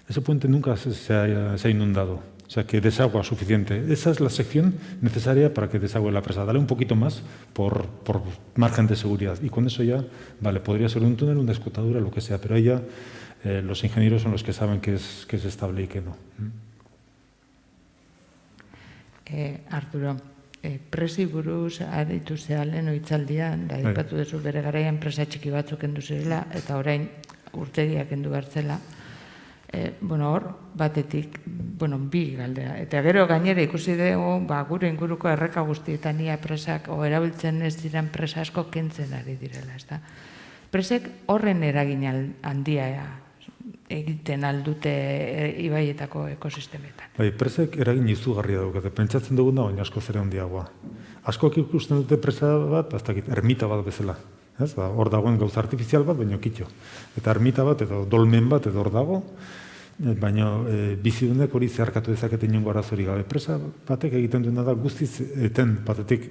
Speaker 2: ese puente nunca se ha inundado. O sea, que desagua suficiente. Esa es la sección necesaria para que desagüe la presa. Dale un poquito más por margen de seguridad. Y con eso ya, vale, podría ser un túnel, una escotadura, lo que sea. Pero ahí ya los ingenieros son los que saben qué es estable y qué no.
Speaker 1: Arturo, presi buruz aritu zea lehen hitzaldian, da aipatu duzu bere garaian enpresa txiki batzuk kendu zirela, eta orain urtegiak kendu bertzela. Hor, batetik, bi galdera. Eta gero gainera ikusi dugu, gure inguruko erreka guztietan ia presak, erabiltzen ez diren presa asko kentzen ari direla, ezta? Presek horren eragin handia egiten aldute ibaietako ekosistemetan.
Speaker 2: Presek eragin izugarria daukate. Pentsatzen duguna, baina asko zera handiagoa. Askok ikusten dute presa bat, ermita bat bezala. Hor dagoen gauza artifizial bat, baina kitxo. Eta ermita bat, edo dolmen bat, edo hor dago, baina bizidunek hori zeharkatu dezakete inongo arazori gabe. Presa batek egiten duena da guztiz eten batetik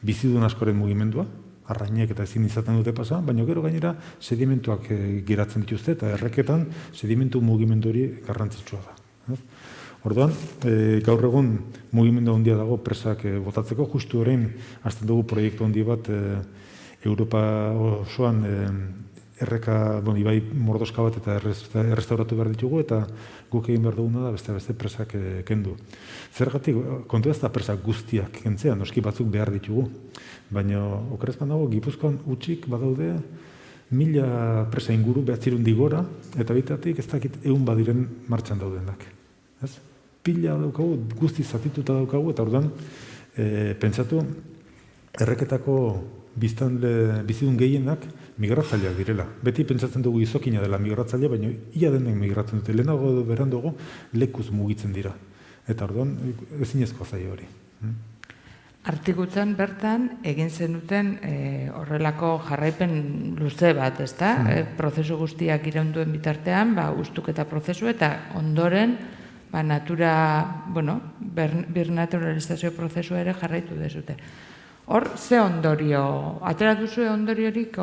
Speaker 2: bizidun askoren mugimendua, arrainek eta ezin izaten dute pasa, baina gero gainera sedimentuak geratzen dituzte, eta erreketan sedimentu mugimendu hori garrantzitsua da. Orduan, gaur egun mugimendu handia dago presak botatzeko, justu orain hasten dugu proiektu handi bat Europa osoan erreka, ibai mordoska bat eta errestauratu behar ditugu, eta guk egin behar duguna da beste presak kendu. Zergatik, kontu ez da presak guztiak kentzea, noski batzuk behar ditugu. Baina, okerezpan dago, Gipuzkoan utxik badaude 1000 presa inguru behatzirun digora, eta bitatik ez dakit 100 badiren martxan daudenak. Pila daukagu, guzti zatituta daukagu, eta orduan, pentsatu, erreketako bizidun gehienak migratzaileak direla. Beti pentsatzen dugu izokina dela migratzailea, baina ia denek migratzen dute. Lehenago edo beranduago lekuz mugitzen dira. Eta orduan, ezinezkoa zaio hori.
Speaker 1: Artikutzan bertan egin zenuten horrelako jarraipen luze bat, ezta? Prozesu guztiak iraunduen bitartean, ustuketa prozesu eta ondoren natura, birnaturalizazio prozesua ere jarraitu dezute. Hor, ze ondorio, atera duzu ondoriorik,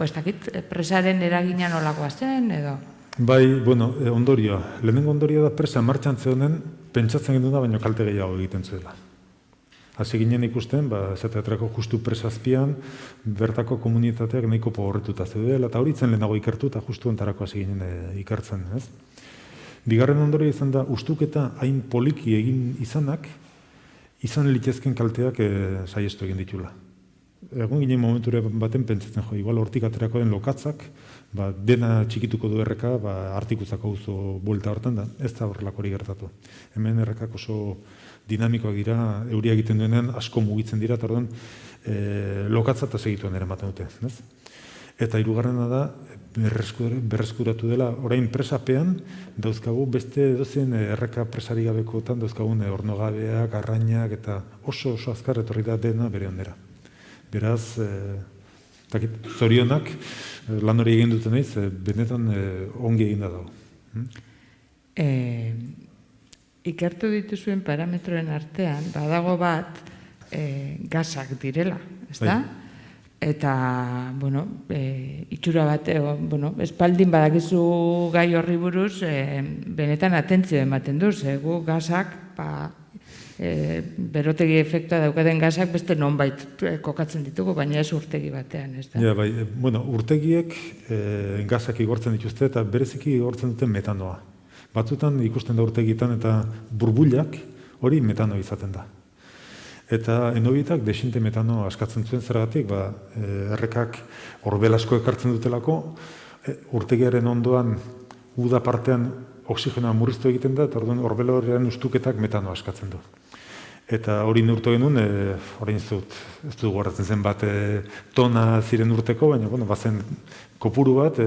Speaker 1: ez dakit, presaren eragina nolakoa zen, edo?
Speaker 2: Bai, ondorioa. Lehenengo ondorioa da presa martxan zehonen, pentsatzen genuen da, baina kalte gehiago egiten zuela. Hasi ginen ikusten, esateatrako justu presazpian, bertako komunitateak nahiko pohorretuta zeudela, eta hori zen lehenago ikertu, eta justu entarako hasi ginen ikertzen, ez? Bigarren ondorio izan da, ustuketa hain poliki egin izanak, izan litezken kalteak saiestu egin ditula. Egon ginen momenture baten pentsatzen igual hortik aterako den lokatzak, dena txikituko du erreka, Artikutzako auzo buelta hortan da, ez da horrelako hori gertatu. Hemen errekak oso dinamikoak dira, euria egiten duenean asko mugitzen dira, eta orduan lokatza eta segituen ere ematen dute. Eta hirugarrena da, berreskuratu dela, orain presapean dauzkagu beste edozein erreka presari gabekotan dauzkagun ornogabeak, arrainak, eta oso azkar etorri da dena bere ondera. Beraz, zorionak, lan hori egin duten naiz, benetan ongi egin da dago.
Speaker 1: Ikertu dituzuen parametroen artean, badago bat, gasak direla, ez da? Eta, itxura bat, espaldin badakizu gai horri buruz, benetan atentzio ematen du, gu gasak, berotegi efektua daukaten gazak beste nonbait kokatzen ditugu, baina ez urtegi batean, ez da?
Speaker 2: Ja, bai, urtegiek gazak igortzen dituzte eta bereziki igortzen duten metanoa. Batzutan ikusten da urtegitan eta burbuilak hori metanoa izaten da. Eta enobietak desinte metanoa askatzen zuen zergatik, errekak orbel asko ekartzen dutelako, urtegiaren ondoan uda partean oksigenoa murriztu egiten da, eta orduan orbel horrean ustuketak metanoa askatzen du. Eta hori neurtu genuen, orain ez dut gogoratzen zen bat tona ziren urteko, baina bazen kopuru bat,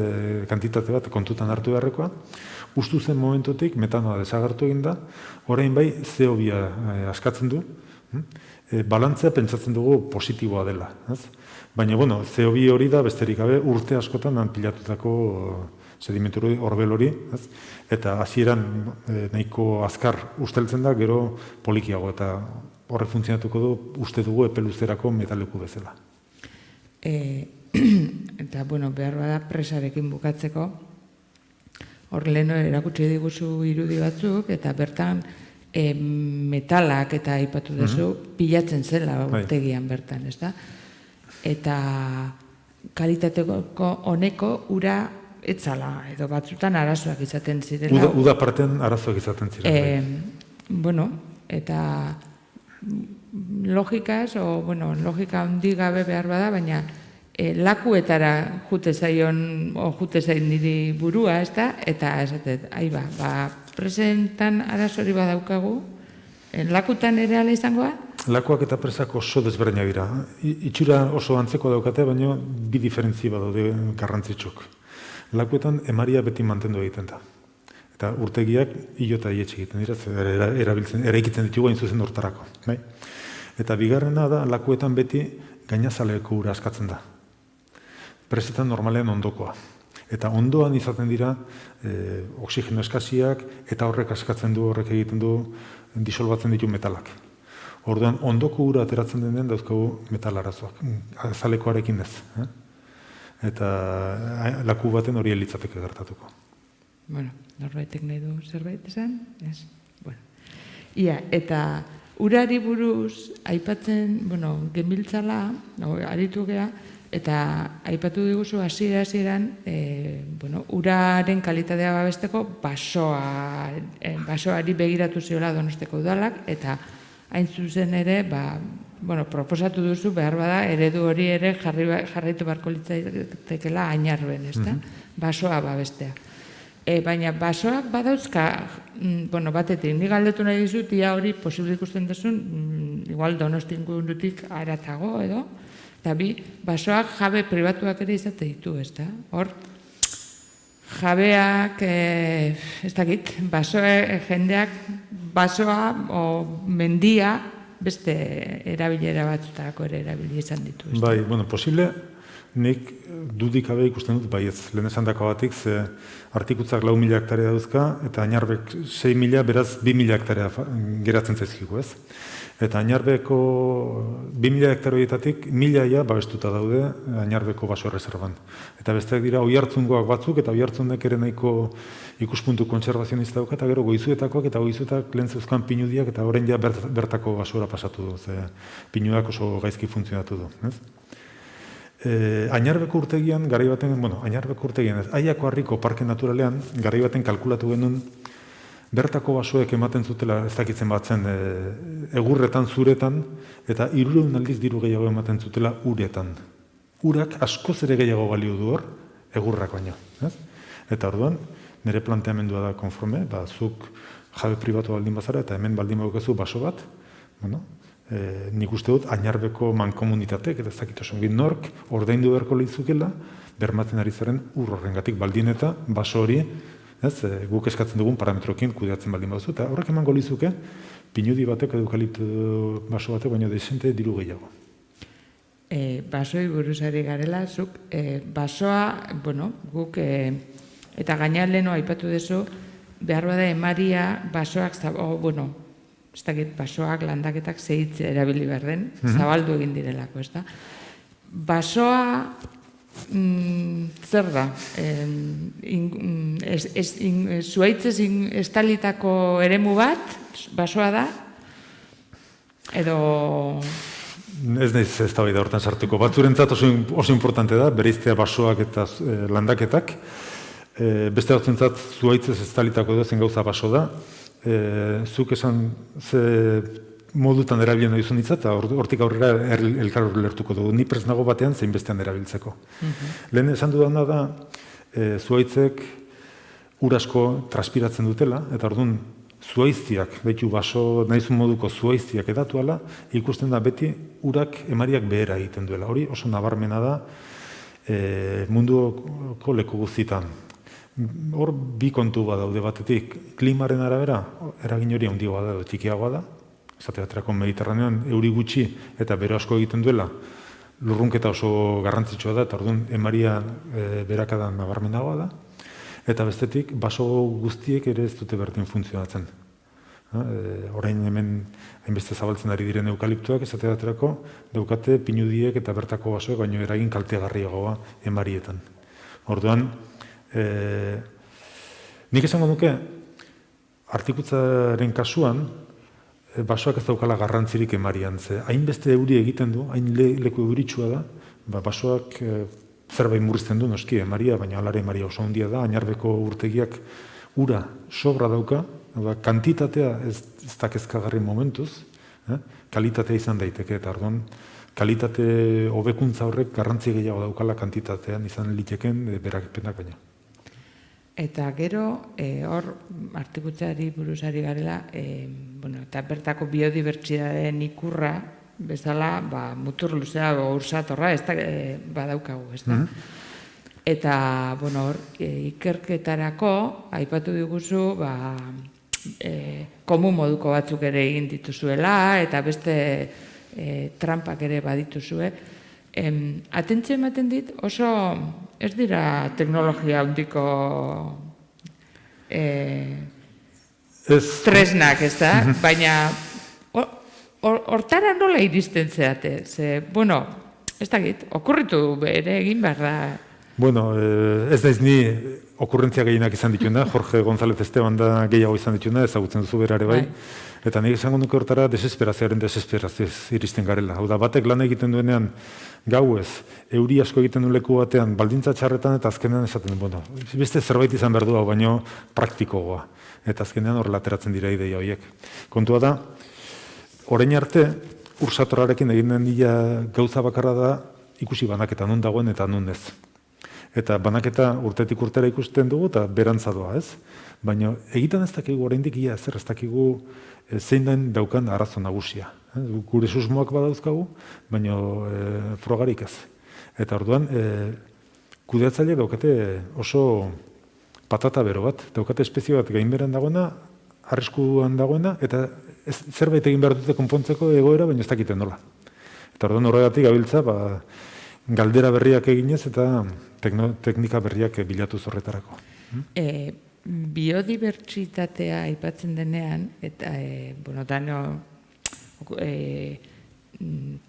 Speaker 2: kantitate bat kontutan hartu beharrekoa. Ustu zen momentutik metanoa desagertu egin da, orain bai CO2 askatzen du, balantzea pentsatzen dugu positiboa dela. Baina CO2 hori da besterik gabe urte askotan pilatutako sedimentu orbel hori, eta hasieran nahiko azkar usteltzen da, gero polikiago, eta horrek funtzionatuko du, uste dugu epeluzerako metaleku bezala.
Speaker 1: Eta, behar bada presarekin bukatzeko, hor leheno erakutsi diguzu irudi batzuk, eta bertan metalak eta aipatu duzu, pilatzen zela urtegian bertan, ez da? Eta kalitateko honeko ura etzala, edo batzutan arazoak izaten zirela.
Speaker 2: Uda partean arazoak izaten zirela.
Speaker 1: Eta logikaz, logika handi gabe behar bada, baina lakuetara jute zain niri burua, ez da? Eta esatet, presentan arazori badaukagu, lakutan ere ala izangoa?
Speaker 2: Lakuak eta presak oso desberdinak dira. Itxura oso antzeko daukate, baina bi diferentzi badaude garrantzitsuk. Lakuetan emaria beti mantendu egiten da. Eta urtegiak hilo eta hietxe egiten dira, eraikitzen ditugu hain zuzen hortarako. Eta bigarrena da, lakuetan beti gainazaleko ura askatzen da. Presetan normalean ondokoa. Eta ondoan izaten dira oksigeno eskasiak, eta horrek askatzen du, horrek egiten du, disolbatzen ditu metalak. Orduan, ondoko ura ateratzen denean dauzkagu metal arazoak, azalekoarekin ez. Eta laku baten hori elitzateke gertatuko.
Speaker 1: Norbaitek nahi du zerbait esan? Ez? Eta urari buruz aipatzen, genbiltzala, aritu gea, eta aipatu diguzu hasieran uraren kalitatea babesteko basoari begiratu ziola Donostiko udalak, eta hain zuzen ere, proposatu duzu behar bada, eredu hori ere jarraitu beharko litzatekela Añarben, ez da? Basoa babestea. Baina basoak badauzka, batetik, nik galdetu nahi dizut, ia hori posible ikusten duzun, igual Donostinko indutik aratago edo, eta basoak jabe pribatuak ere izate ditu, ez da? Hor, jabeak, ez dakit, jendeak basoa o mendia beste erabilera batzutarako ere erabili izan ditu.
Speaker 2: Bai, posible, nik dudik gabe ikusten dut, baietz, lehen esan dako batik, ze artikutzak 4.000 hektarea dauzka, eta Añarbek 6.000, beraz 2.000 hektarea geratzen zaizkiko, ez? Eta Añarbeko 2.000 hektaroietatik 1.000 babestuta daude Añarbeko baso erreserban. Eta besteak dira Oiartzungoak batzuk, eta Oiartzunek ere nahiko ikuspuntu kontserbazionista dauka, eta gero Goizuetakoak eta Goizuetak lehen zeuzkan pinudiak, eta orain ja bertako basora pasatu du, ze pinuak oso gaizki funtzionatu du. Añarbeko urtegian, Añarbeko urtegian, Aiako Harriko Parke Naturalean, garai baten kalkulatu genuen, bertako basoek ematen zutela, ez dakitzen batzen, egurretan, zuretan, eta 300 aldiz diru gehiago ematen zutela uretan. Urak askoz ere gehiago balio du hor, egurrak baino. Eta orduan, nire planteamendua da konforme, zuk jabe pribatu baldin bazara, eta hemen baldin badukezu baso bat, nik uste dut, Añarbeko mankomunitatek, eta ez dakit oso nork, ordaindu beharko lehizukela, bermatzen ari zaren horrengatik baldin eta baso hori, guk eskatzen dugun parametrokin kudeatzen baldin baduzu, eta horrek emango lizuke, pinudi batek edo eukalipto baso batek, baina desente diru gehiago.
Speaker 1: Basoi buruzari garela, zuk basoa, guk, eta gainal leheno aipatu dezu, behar bada emaria basoak, ez dakit, basoak, landaketak zehitze erabili behar den, zabaldu egin direlako, ez da? Basoa, zer da? Zuaitzez estalitako eremu bat, basoa da, Edo...
Speaker 2: Ez naiz eztabaida hortan sartuko. Batzurentzat oso importante da, bereiztea basoak eta landaketak. Beste batzuentzat zuhaitzez estalitako edozein gauza baso da. Zuk esan ze modutan erabiltzen nahi zuen eta hortik aurrera elkar lertuko dugu. Ni prest nago batean zein bestean erabiltzeko. Lehen esan dudana da, zuhaitzek ur asko transpiratzen dutela, eta orduan zuhaiztiak, behitu baso nahizun moduko zuhaiztiak edatuala, ikusten da beti urak emariak behera egiten duela. Hori oso nabarmena da munduko leku guztitan. Hor bi kontu badaude batetik, klimaren arabera, eragin hori handiagoa da edo txikiagoa da, esate baterako Mediterranean euri gutxi eta bero asko egiten duela, lurrunketa oso garrantzitsua da, eta orduan emaria berakada nabarmenagoa da, eta bestetik baso guztiek ere ez dute berdin funtzionatzen. Orain hemen hainbeste zabaltzen ari diren eukaliptuak, esate baterako, daukate pinudiek eta bertako basoek baino eragin kaltegarriagoa emarietan. Orduan, nik esango nuke, artikutzaren kasuan, basoak ez daukala garrantzirik emarian. Hainbeste euri egiten du, hain leku euritsua da, basoak zerbait murrizten du, noski emaria, baina alare emaria oso handia da, Añarbeko urtegiak ura sobra dauka, kantitatea ez da kezkagarri momentuz, kalitatea izan daiteke, eta orduan, kalitate hobekuntza horrek garrantzi gehiago daukala kantitatean izan liteken berakpenak baina.
Speaker 1: Eta gero, hor, artikutzari buruzari garela, eta bertako biodibertsitateen ikurra, bezala, mutur luzea o ursatorra, ez da, badaukagu, ez da. Eta, hor, ikerketarako, aipatu diguzu, komun moduko batzuk ere egin dituzuela, eta beste trampak ere badituzue. Atentzio ematen dit, oso ez dira teknologia handiko tresnak, ez da? Baina hortara nola iristen zeate? Ez dakit, okurritu bere egin behar da.
Speaker 2: Bueno, ez daiz ni okurrentzia gehienak izan dituna, Jorge González Esteban da gehiago izan dituna, ezagutzen duzu berare bai. Eta nik esango nuke hortara desesperazioaren desesperazioz iristen garela. Hau da, batek lan egiten duenean gauez, euri asko egiten duen leku batean, baldintza txarretan eta azkenean esaten duen, beste zerbait izan behar du hau, baino praktikoa. Eta azkenean horrela ateratzen dira ideia horiek. Kontua da, orain arte, ursatorrarekin egin den gauza bakarra da ikusi banaketa nun dagoen eta nun ez. Eta banaketa urtetik urtera ikusten dugu eta berantza doa, ez? Baina egiten ez dakigu oraindik ia zer ez dakigu zein den daukan arazo nagusia. Gure susmoak badauzkagu, baina frogarik ez. Eta orduan, kudeatzaile daukate oso patata bero bat, daukate espezie bat gainberan dagoena, arriskuan dagoena, eta zerbait egin behar dute konpontzeko egoera, baina ez dakiten nola. Eta orduan horregatik gabiltza, galdera berriak eginez eta teknika berriak bilatu horretarako.
Speaker 1: Biodibertsitatea aipatzen denean, eta,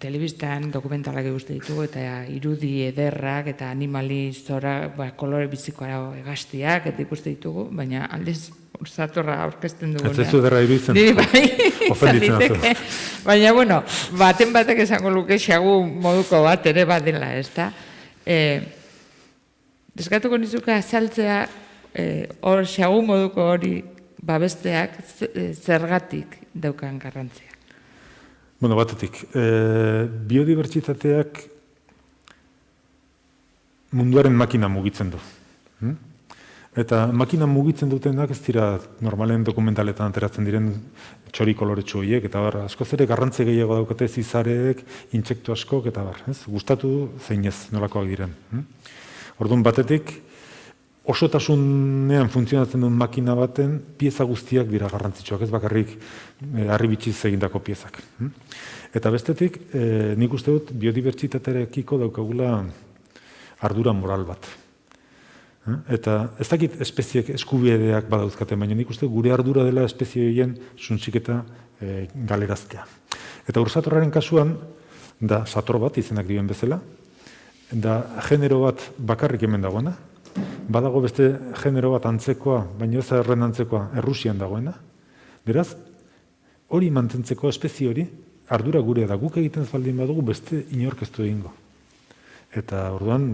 Speaker 1: telebistan dokumentalak eguzte ditugu, eta irudi ederrak, eta animali zora, kolore bizikoa egaztiak, eta ikuste ditugu, baina aldiz ursatorra aurkezten dugunean.
Speaker 2: Ez zu derra iruditzen.
Speaker 1: Niri bai, izan diteke. Baina, baten batek esango luke xagu moduko bat ere badela, ez da? Deskatuko nizuka azaltzea, hor xagu moduko hori babesteak zergatik daukan garrantzia.
Speaker 2: Bueno, batetik, biodibertsitateak munduaren makina mugitzen du. Eta makina mugitzen dutenak ez dira normalen dokumentaletan ateratzen diren txori koloretsu horiek, eta askoz ere garrantzi gehiago daukate zizareek, intsektu askok, eta gustatu zein ez nolakoak diren. Orduan batetik, osotasunean funtzionatzen duen makina baten pieza guztiak dira garrantzitsuak, ez bakarrik harribitxiz egindako piezak. Eta bestetik, nik uste dut biodibertsitatearekiko daukagula ardura moral bat. Eta ez dakit espeziek eskubideak badauzkaten, baina nik uste gure ardura dela espezie horien suntxiketa galeraztea. Eta ursatorraren kasuan, da sator bat izenak dioen bezala, da genero bat bakarrik hemen dagoena, badago beste genero bat antzekoa, baina ez erren antzekoa, Errusian dagoena. Beraz, hori mantentzeko espezie hori, ardura gure da, guk egiten ez baldin badugu beste inork ez du egingo. Eta orduan,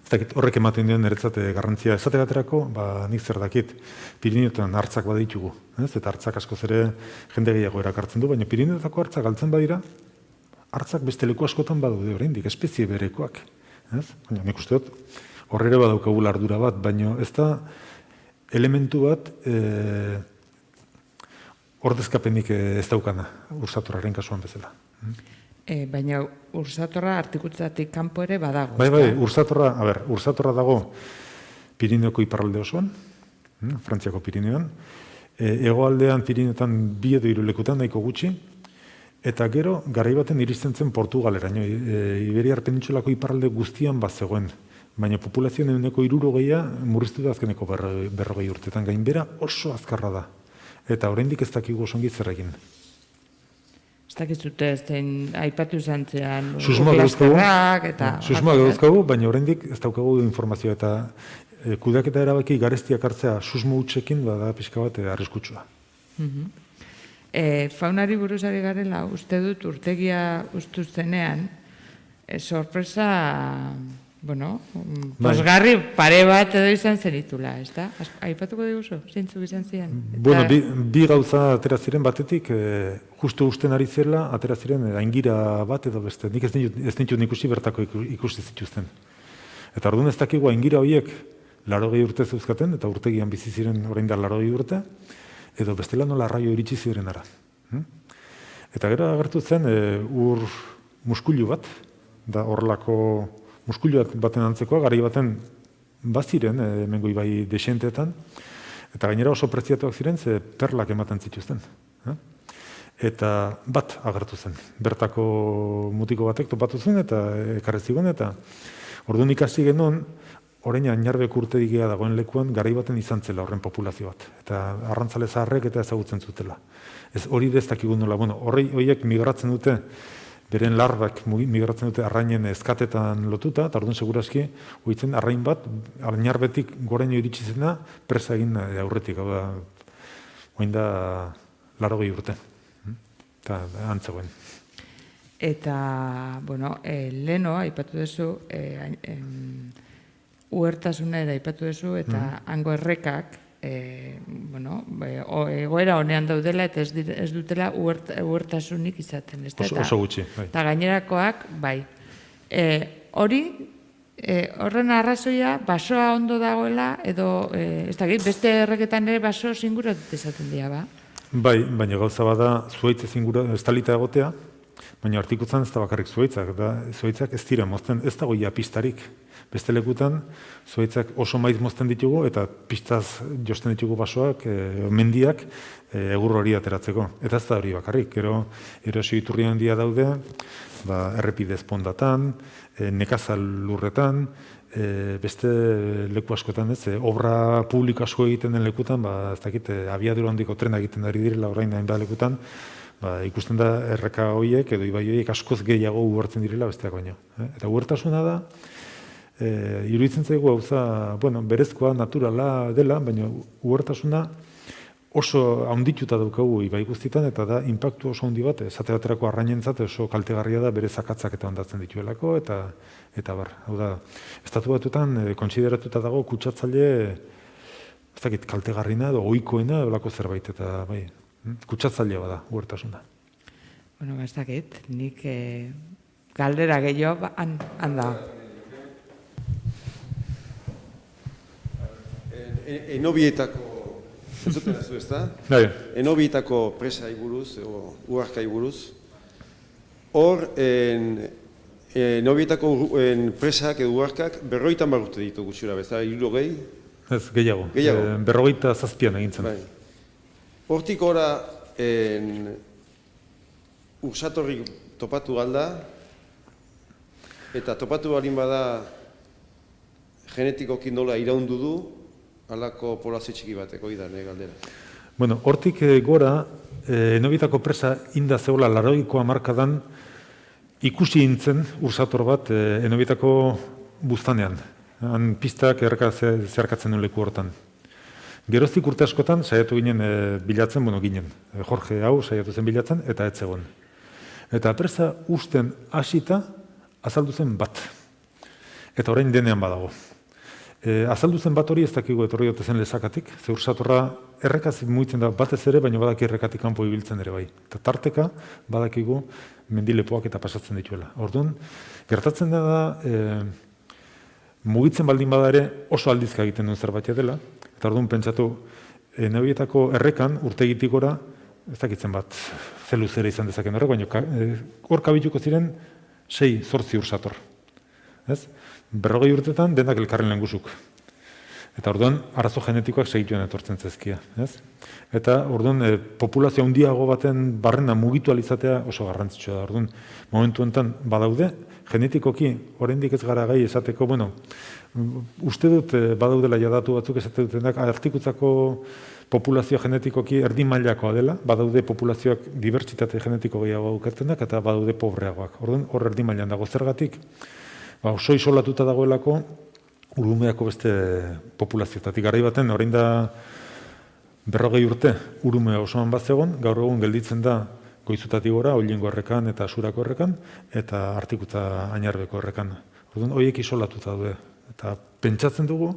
Speaker 2: ez dakit, horrek ematen duen niretzat garrantzia esate baterako, nik zer dakit, Pirineoetan hartzak baditugu, eta hartzak askoz ere jende gehiago erakartzen du, baina Pirineoetako hartzak galtzen badira, hartzak beste leku askotan badaude oraindik, espezie berekoak. Baina nik uste dut, horrere badaukagu ardura bat, baina ez da elementu bat ordezkapenik ez daukana, ursatorraren kasuan bezala.
Speaker 1: Baina ursatorra artikutzatik kanpo ere badago.
Speaker 2: Bai, ursatorra dago Pirineoko iparralde osoan, Frantziako Pirineoan, hegoaldean Pirineoetan 2 edo 3 lekutan nahiko gutxi, eta gero garai baten iristen zen Portugaleraino, Iberiar penintsulako iparralde guztian bazegoen, baina populazioen 60% murriztu da azkeneko 40 urtetan, gainbera oso azkarra da, eta oraindik ez dakigu oso ongi zer egin.
Speaker 1: Ez dakizute ez den aipatu izan zean
Speaker 2: susmoak dauzkagu, baina oraindik ez daukagu informazioa eta kudeaketa erabaki garestiak hartzea susmo hutsekin bada pixka bat arriskutsua.
Speaker 1: Faunari buruz ari garela, uste dut urtegia ustu zenean, sorpresa, posgarri pare bat edo izan zenitula, ez da? Aipatuko diguzu, zeintzuk izan ziren?
Speaker 2: Bi gauza atera ziren batetik, justu usten ari zela, atera ziren aingira bat edo beste. Nik ez ditut ikusi bertako ikusi zituzten. Eta orduan ez dakigu aingira horiek 80 urte zeuzkaten, eta urtegian bizi ziren orain da 80 urte, edo bestela nola arraio iritsi ziren ara. Eta gero agertu zen ur muskulu bat, da horrelako muskulu baten antzekoa, garai baten baziren hemengo ibai desenteetan, eta gainera oso preziatuak ziren, ze perlak ematen zituzten. Eta bat agertu zen, bertako mutiko batek topatu zen, eta ekarri zigon, eta orduan ikasi genuen, orain Añarbek urtedigea dagoen lekuan, garai baten izan zela horren populazio bat, eta arrantzale zaharrek eta ezagutzen zutela. Hori ez dakigu nola, horiek migratzen dute, beren larbak migratzen dute arrainen eskatetan lotuta, eta orduan seguraski, hoitzen arrain bat, Añarbetik goraino iritsi zena, presa egin aurretik, hau da, oin da 80 urte, eta antzegoen.
Speaker 1: Eta, leno, aipatu duzu, uhertasuna ere aipatu duzu, eta hango errekak, egoera honean daudela eta ez dutela uhertasunik izaten.
Speaker 2: Oso gutxi.
Speaker 1: Eta gainerakoak, bai. Horren arrazoia, basoa ondo dagoela, edo, ez dakit, beste erreketan ere baso zingura dut esaten dira, ba?
Speaker 2: Bai, baina gauza bada zuhaitz zingura, estalita egotea, baina artikutzan ez da bakarrik zuhaitzak, zuhaitzak ez dira mozten, ez dago ia pistarik. Beste lekutan, zuhaitzak oso maiz mozten ditugu, eta pistaz josten ditugu basoak, mendiak, egur hori ateratzeko. Eta ez da hori bakarrik, gero erosio iturri handia daude, errepide ezpondatan, nekazal lurretan, beste leku askotan ez, obra publiko asko egiten den lekutan, ez dakit, abiadura handiko trena egiten ari direla orain hainbat lekutan, ikusten da erreka horiek edo ibai horiek askoz gehiago uhartzen direla besteak baino. Eta uhertasuna da, iruditzen zaigu gauza, berezkoa, naturala dela, baina uhertasuna oso handituta daukagu ibai guztietan, eta da inpaktu oso handi bat, esate baterako arrainentzat oso kaltegarria da bere zakatzak eta hondatzen dituelako, eta bar. Hau da, estatu batuetan kontsideratuta dago kutsatzaile, ez dakit, kaltegarrina edo ohikoena olako zerbait, eta bai, kutsatzailea bada uhertasuna.
Speaker 1: Ez dakit, nik galdera gehiago handa.
Speaker 4: Enobietako, entzuten ez da? Enobietako presai buruz, uharkai buruz. Hor, enobietako presak edo uharkak 50 urte ditu gutxura bezala, 60?
Speaker 2: Ez, gehiago. 47an egintzen.
Speaker 4: Hortik ora, ursatorrik topatu galda, eta topatu balin bada genetikoki nola iraundu du, halako poblazio txiki bateko idan, galdera.
Speaker 2: Hortik gora, enobietako presa inda zegoela 80ko hamarkadan ikusi intzen ursator bat enobietako buztanean. Han pistak zeharkatzen duen leku hortan. Geroztik urte askotan saiatu ginen bilatzen, Jorge hau saiatu zen bilatzen, eta ez zegoen. Eta presa usten hasita azaldu zen bat. Eta orain denean badago. Azaldu zen bat hori ez dakigu etorri ote zen lesakatik, ze ursatorra errekaz mugitzen da batez ere, baina badaki errekatik kanpo ibiltzen ere bai. Eta tarteka badakigu mendilepoak eta pasatzen dituela. Orduan, gertatzen da mugitzen baldin bada ere oso aldizka egiten duen zerbait dela, eta orduan pentsatu, nebietako errekan urtegitik gora, ez dakitzen bat, zeluzera izan dezaken horrek, baina hor kabituko ziren 6-8 ursator. Ez? 40 urtetan denak elkarren lehengusuk. Eta orduan, arazo genetikoak segituen etortzen zezkia. Ez? Eta orduan, populazio handiago baten barrena mugitu alizatea oso garrantzitsua da. Orduan, momentu honetan badaude, genetikoki, oraindik ez gara gai esateko, uste dut badaudela jadatu batzuk esate dutenak, artikutzako populazio genetikoki erdi mailakoa dela, badaude populazioak dibertsitate genetiko gehiago daukatenak, eta badaude pobreagoak. Orduan, hor erdi mailan dago zergatik, oso isolatuta dagoelako, urumeako beste populazioetatik. Garai baten, orain da 40 urte urume osoan bat zegoen, gaur egun gelditzen da Goizutatik gora, Oilingo errekan eta Surako errekan, eta Artikutza Ainarbeko errekan. Orduan, horiek isolatuta daude. Eta pentsatzen dugu,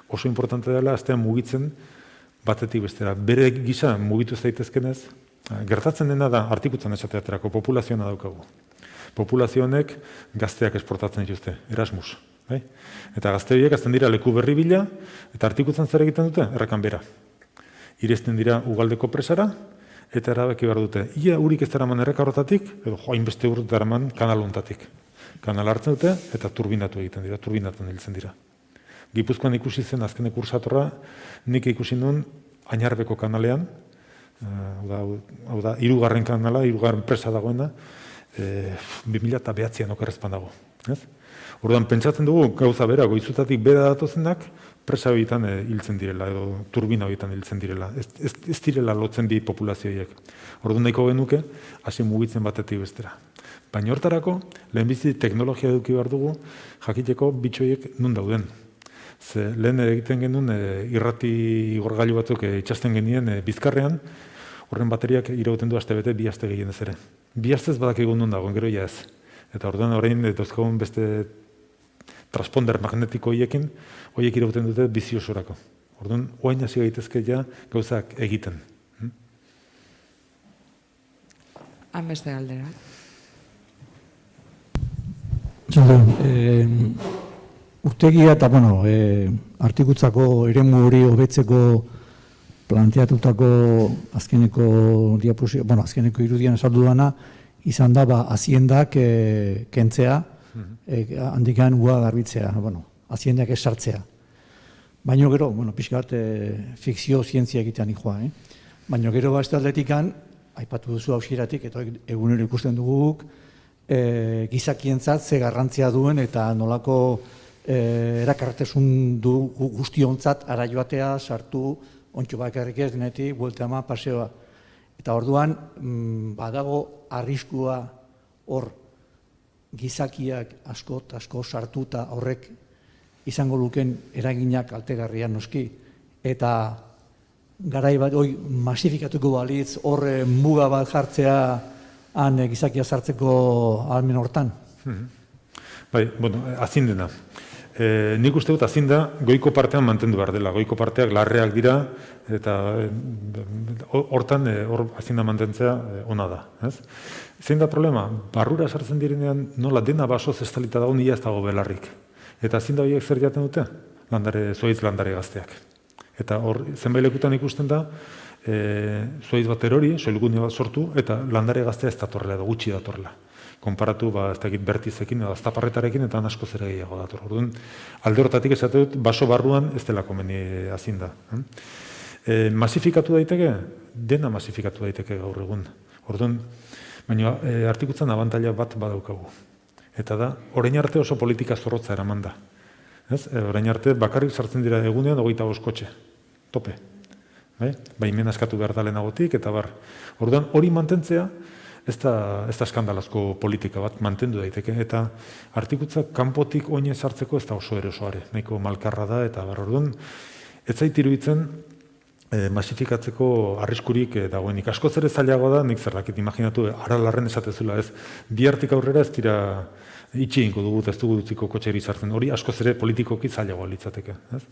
Speaker 2: oso importante dela, astean mugitzen batetik bestera. Bere gisa mugitu zaitezkenez, gertatzen dena da, Artikutzan esateaterako, populazioa daukagu. Populazio honek gazteak esportatzen dituzte, Erasmus. Bai? Eta gazte horiek azten dira leku berri bila, eta Artikutzan zer egiten dute? Errekan bera. Irezten dira ugaldeko presara, eta erabaki behar dute. Ia urik ez daraman erreka horretatik, edo hainbeste urte daraman kanal honetatik. Kanal hartzen dute, eta turbinatu egiten dira, turbinatan hiltzen dira. Gipuzkoan ikusi zen azkenek ursatorra, nik ikusi nuen Ainarbeko kanalean, hau da, 3. kanala, 3. presa dagoena, 2009an okerrezpan dago. Orduan, pentsatzen dugu, gauza bera, Goizutatik bera datozenak, presa horietan hiltzen direla, edo turbina horietan hiltzen direla. Ez direla lotzen bi populazioiek. Orduan nahiko genuke, hasi mugitzen batetik bestera. Baina hortarako, lehenbizi teknologia eduki behar dugu, jakiteko bitxoiek nun dauden. Ze lehen egiten genuen irrati igorgailu batzuk itxasten genien Bizkarrean, horren bateriak irauten du aste bete, 2 aste gehienez ere. 2 astez badakigu nun dagoen, gero ja ez. Eta orduan orain dauzkagun beste transponder magnetiko horiekin, horiek irauten dute bizi osorako. Orduan, oain hasi gaitezke ja gauzak egiten.
Speaker 1: Beste galdera.
Speaker 5: Urtegia eta, Artikutzako eremu hori hobetzeko planteatutako azkeneko azkeneko irudian esaldu dana, izan da, haziendak kentzea, handikan ua garbitzea, haziendak esartzea. Baina gero, pixka bat fikzio zientzia egitean ikua. Baina gero beste aldetikan, aipatu duzu hausieratik, eta egunero ikusten duguk, gizakientzat ze garrantzia duen eta nolako erakartasun du guztiontzat ara joatea, sartu, ontsu bakarrik ez denetik, buelta ama, paseoa. Eta orduan, badago arriskua hor gizakiak asko sartuta horrek izango luken eraginak altegarrian noski. Eta garai bat, masifikatuko balitz, hor muga bat jartzea han gizakia sartzeko ahalmen hortan.
Speaker 2: Bai, azin dena. Nik uste dut azin da goiko partean mantendu behar dela. Goiko parteak larreak dira, eta hortan azin da mantentzea ona da. Zein da problema? Barrura sartzen direnean nola dena basoz estalita dago nila ez dago belarrik. Eta azin da horiek zer jaten dute? Zuhaitz landare gazteak. Eta hor, zenbait lekutan ikusten da, zuhaitz bat erori, soilgune bat sortu, eta landare gaztea ez datorrela, edo gutxi datorrela. Konparatu, ez dakit bertizekin, edo aztaparretarekin, eta asko zer gehiago dator. Orduan, alde hortatik esate dut, baso barruan ez dela komeni azin da. Masifikatu daiteke? Dena masifikatu daiteke gaur egun. Orduan, baina Artikutzan abantaila bat badaukagu. Eta da, orain arte oso politika zorrotza eraman da. Orain arte bakarrik sartzen dira egunean 25 kotxe. Tope. Baimen askatu behar da lehenagotik, eta bar. Orduan, hori mantentzea, ez da eskandalazko politika bat mantendu daiteke. Eta Artikutza kanpotik oinez sartzeko ez da oso erosoare. Nahiko malkarra da, eta bar. Orduan, ez zait iruditzen masifikatzeko arriskurik dagoenik. Askoz ere zailagoa da, nik zerrakit imaginatu, aralarren esatezula ez, bihartik aurrera ez dira itxi egingo dugu, ez dugu dutziko kotxeri sartzen, hori askoz ere politikoki zailagoa litzateke. Ez?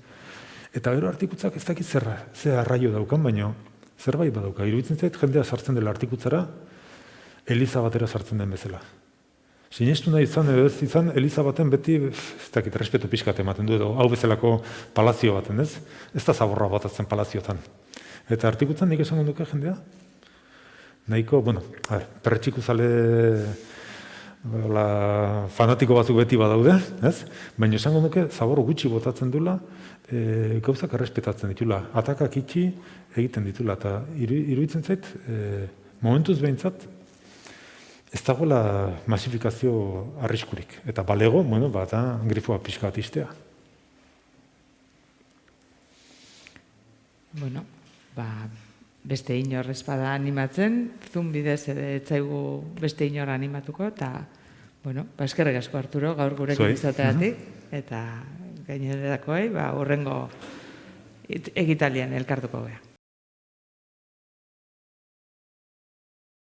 Speaker 2: Eta gero artikutzak ez dakit ze arraio daukan, baina zerbait badauka. Iruditzen zait jendea sartzen dela artikutzara, eliza batera sartzen den bezala. Sinestu nahi izan edo ez izan, eliza baten beti, ez dakit, respetu pixkat ematen du, edo hau bezalako palazio baten, ez? Ez da zaborra batatzen palaziotan. Eta artikutzan nik esango duke jendea? Nahiko, bueno, perretxikuzale fanatiko batzuk beti badaude, ez? Baina esango duke, zabor gutxi botatzen dula, gauzak errespetatzen ditula, atakak itxi egiten ditula, eta iruditzen zait, momentuz behintzat, ez dagoela masifikazio arriskurik. Eta balego, bueno, eta grifoa pixka bat iztea.
Speaker 1: Bueno, beste inor ez bada animatzen, Zoom bidez etzaigu beste inor animatuko, eta, bueno, eskerrik asko Arturo, gaur gurekin izateagatik, eta gainerakoei, hurrengo egitalian elkartuko gea.